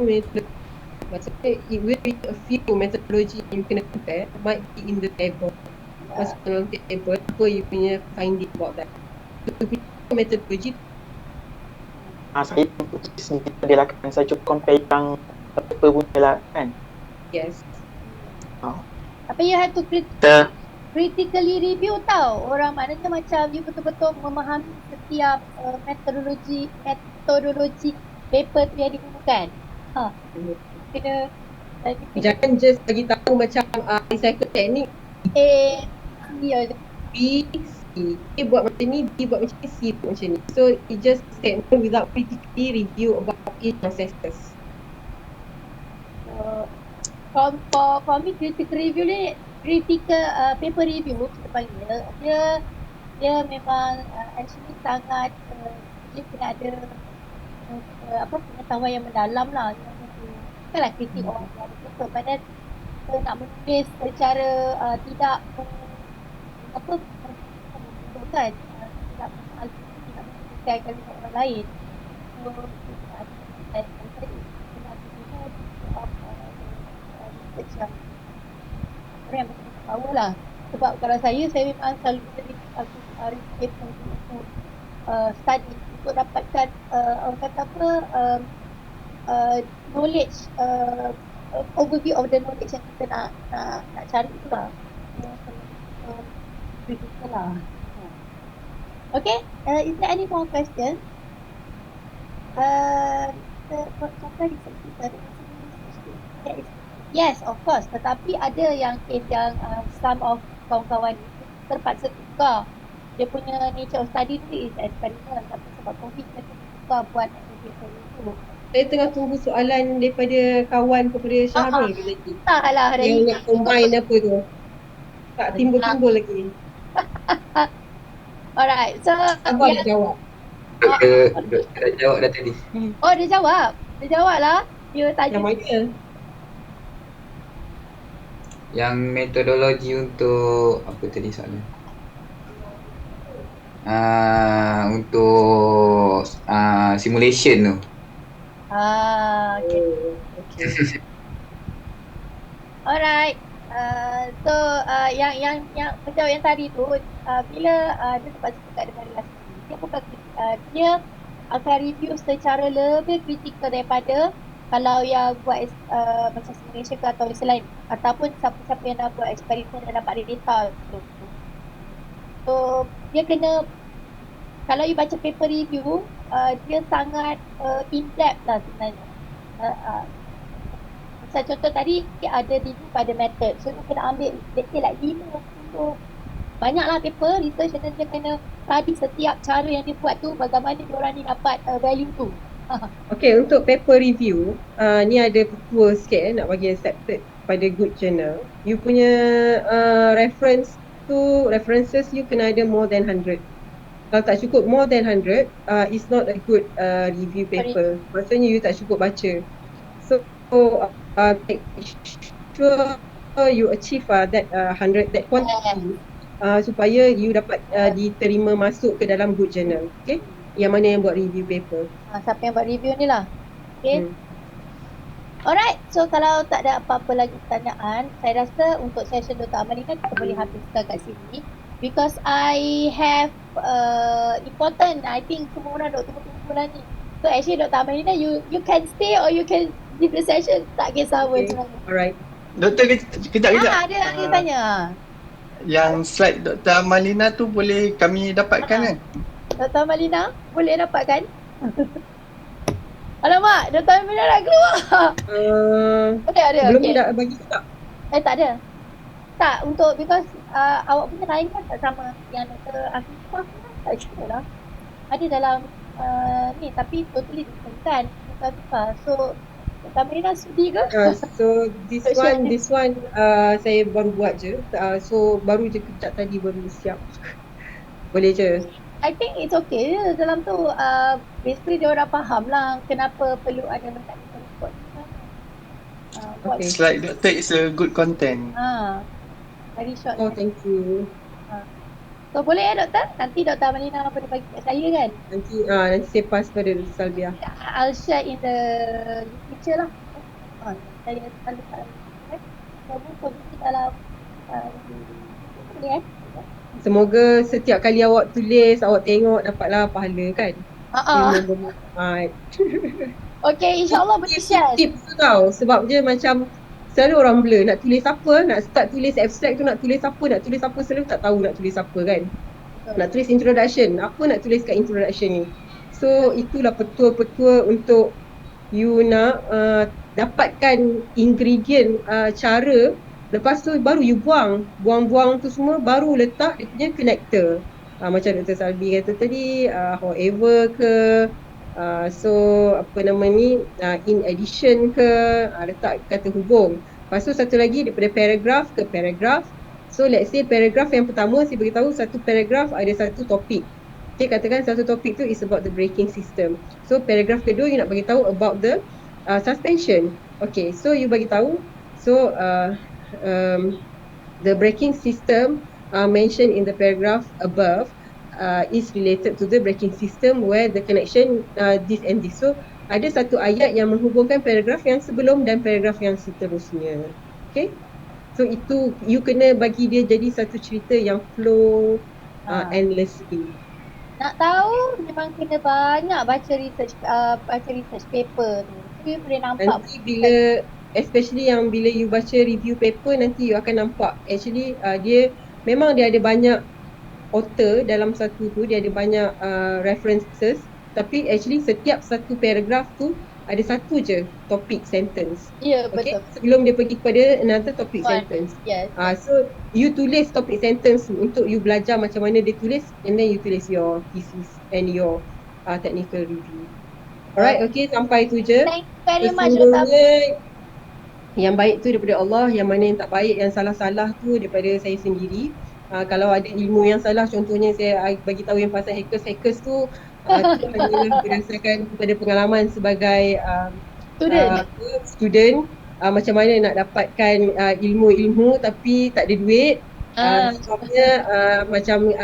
Maksudnya it will be a few methodology yang you kena compare, might be in the table. Masuk dalam table, apa you punya finding about that. So, you punya methodology Saya untuk tesis ni dia lah kan, saya cuba compare yang paper punya lah kan. yes. Tapi you have to Kita critically review tau. Orang maknanya macam you betul-betul memahami setiap metodologi paper tu yang digunakan. Kena Jangan just bagi tahu macam recycle teknik A, C je. B, C. A buat macam ni, B buat macam ni, C buat macam ni. So it just statement without critically review about each processes. For me critical review ni paper review kita panggil dia memang actually sangat dia kena ada pengetahuan yang mendalam lah. Bukanlah kritik orang yang ada paper, padahal kita nak menulis secara tidak membutuhkan tidak membutuhkan kalimat orang lain. So research yang orang yang betul power lah. Sebab kalau saya memang selalu paper untuk study untuk dapatkan orang kata apa knowledge overview of the knowledge yang kita nak cari tu lah. Critical lah. Okay, is there any more questions? Yes, of course. Tetapi ada yang case yang some of kawan-kawan terpaksa tukar dia punya nature of study tu is eksperimen, tapi sebab COVID dia tukar buat paper itu. Saya tengah tunggu soalan daripada kawan kepada Syahrul lagi. Taklah hari Yang nak combine apa tu. Tak timbul-timbul lagi. Alright, so Abang nak jawab. Dah jawab dah tadi. Oh, dia jawab. Dia jawab lah. Dia tanya. Yang mana? Yang metodologi untuk apa tadi soalan? Untuk simulation tu. Okay. Alright. So yang menjawab yang tadi tu bila dia terpaksa dekat dengan relasi dia bukan dia akan review secara lebih kritikal daripada kalau yang buat macam simulation ke atau selain ataupun siapa-siapa yang dah buat eksperimen dan dapat data tu. So dia kena, kalau you baca paper review dia sangat in-depth lah sebenarnya. Macam contoh tadi ada review pada method, so dia kena ambil let's say like 5-10 banyaklah paper research dan dia kena study setiap cara yang dia buat tu bagaimana diorang ni dapat value tu. Okay, untuk paper review, ni ada tour sikit nak bagi accepted pada good journal. You punya references you kena ada more than 100. Kalau tak cukup more than 100, it's not a good review paper. Maksudnya you tak cukup baca. So, make sure you achieve that 100, that quantity supaya you dapat diterima masuk ke dalam good journal. Okay? Yang mana yang buat review paper. Siapa yang buat review ni lah. Okay. Alright, so kalau tak ada apa-apa lagi pertanyaan, saya rasa untuk session Dr. Amalina kita boleh habiskan kat sini. Because I have important, I think semua orang dok tunggu-tunggu lah ni. So actually Dr. Amalina, you can stay or you can leave the session, tak kisah pun sebenarnya. Alright. Doktor, kejap. Ada lagi tanya. Yang slide Dr. Amalina tu boleh kami dapatkan kan? Dr. Amalina, boleh dapatkan? Alamak, Dr. Amalina dah keluar. Ada. Belum Okay. dah bagi tak? Tak ada. Tak, untuk because awak punya lain kan tak sama yang Dr. Afifah tak cukup lah. Ada dalam ni tapi totally different kan Dr. Afifah. So Dr. Amalina sudi ke? So this one saya baru buat je. So baru je kejap tadi baru siap. Boleh je. I think it's okay je dalam tu. Basically dia orang faham lah kenapa perlu ada mechanical report. Okay. Slide doktor is a good content. Very short. Oh, thank you. So boleh ya doktor? Nanti Dr. Amalina boleh bagi kat saya kan? Nanti saya pass pada Salbia. I'll share in the future lah. saya selalu semoga kita dalam boleh Semoga setiap kali awak tulis, awak tengok dapatlah pahala kan. Ilmu bermanfaat. Okay, insyaAllah boleh share. Tips tu tau. Sebab je macam selalu orang blur nak tulis apa, nak start tulis abstract tu nak tulis apa, selalu tak tahu nak tulis apa kan. Nak tulis introduction, apa nak tulis kat introduction ni. So itulah petua-petua untuk you nak dapatkan ingredient cara. Lepas tu baru you buang tu semua, baru letak dia punya connector. Macam Dr. Salbi kata tadi, however ke, so apa nama ni, in addition ke, letak kata hubung. Lepas tu satu lagi daripada paragraph ke paragraph. So let's say paragraph yang pertama saya beritahu satu paragraph ada satu topik. Okay, katakan satu topik tu is about the braking system. So paragraph kedua you nak bagi tahu about the suspension. Okay, so you bagi tahu. So the braking system mentioned in the paragraph above is related to the braking system where the connection this and this. So ada satu ayat yang menghubungkan paragraph yang sebelum dan paragraph yang seterusnya. Okay, so itu you kena bagi dia jadi satu cerita yang flow endlessly. Nak tahu memang kena banyak baca research paper tu. You boleh nampak. Nanti bila, especially yang bila you baca review paper, nanti you akan nampak actually dia memang dia ada banyak author dalam satu tu, dia ada banyak references, tapi actually setiap satu paragraph tu ada satu je topik sentence. Ya, okay? betul. Sebelum dia pergi kepada another topic sentence. Yes. So you tulis topik sentence tu untuk you belajar macam mana dia tulis, and then you tulis your thesis and your technical review. Alright, okay, sampai tu je. Thank you very much. Sesungguhnya yang baik tu daripada Allah, yang mana yang tak baik, yang salah-salah tu daripada saya sendiri. Kalau ada ilmu yang salah, contohnya saya bagi tahu yang pasal hackers tu, itu hanyalah berdasarkan kepada pengalaman sebagai student, macam mana nak dapatkan ilmu-ilmu tapi tak ada duit. Sebabnya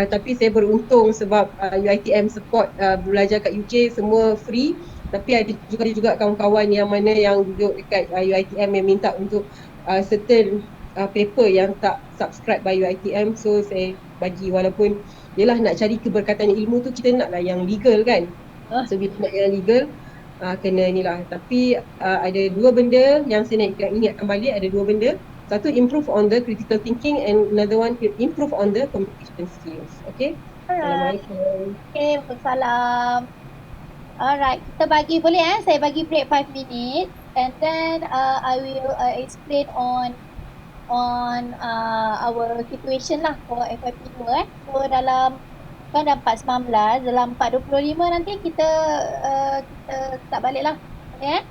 tapi saya beruntung sebab UiTM support belajar kat UK semua free. Tapi ada juga kawan-kawan yang mana yang duduk dekat UiTM yang minta untuk certain paper yang tak subscribe by UiTM. So saya bagi, walaupun yelah nak cari keberkatan ilmu tu kita nak lah yang legal kan. So bila nak yang legal kena ni lah. Tapi ada dua benda yang saya nak ingatkan balik, ada dua benda. Satu, improve on the critical thinking, and another one, improve on the communication skills. Okay? Assalamualaikum. Okay, Waalaikumsalam. Alright, kita bagi, boleh saya bagi break 5 minutes and then I will explain on our situation lah for FYP 2 So dalam kan dah 4.19, dalam 4.25 nanti kita start balik lah. Okay?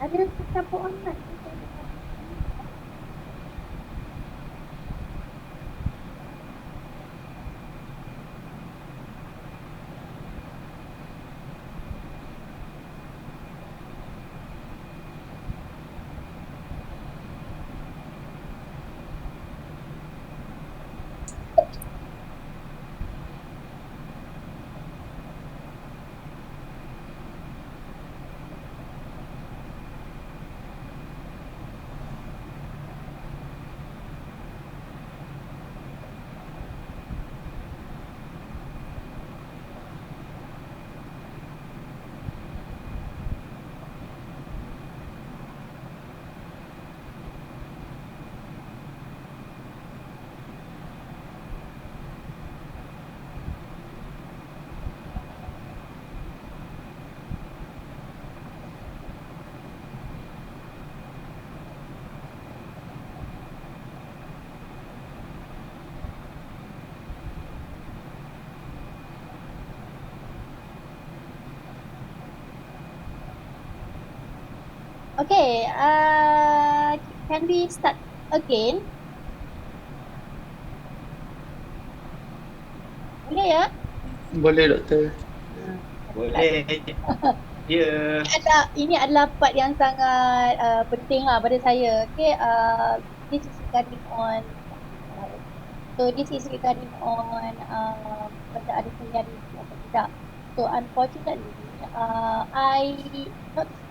Ada tercampur amat. Okay, can we start again? Boleh ya? Boleh doktor. Boleh. Ya. Ini adalah part yang sangat penting lah pada saya. Okay, this is regarding on this is regarding on whether ada seniority atau tidak. So unfortunately, I not to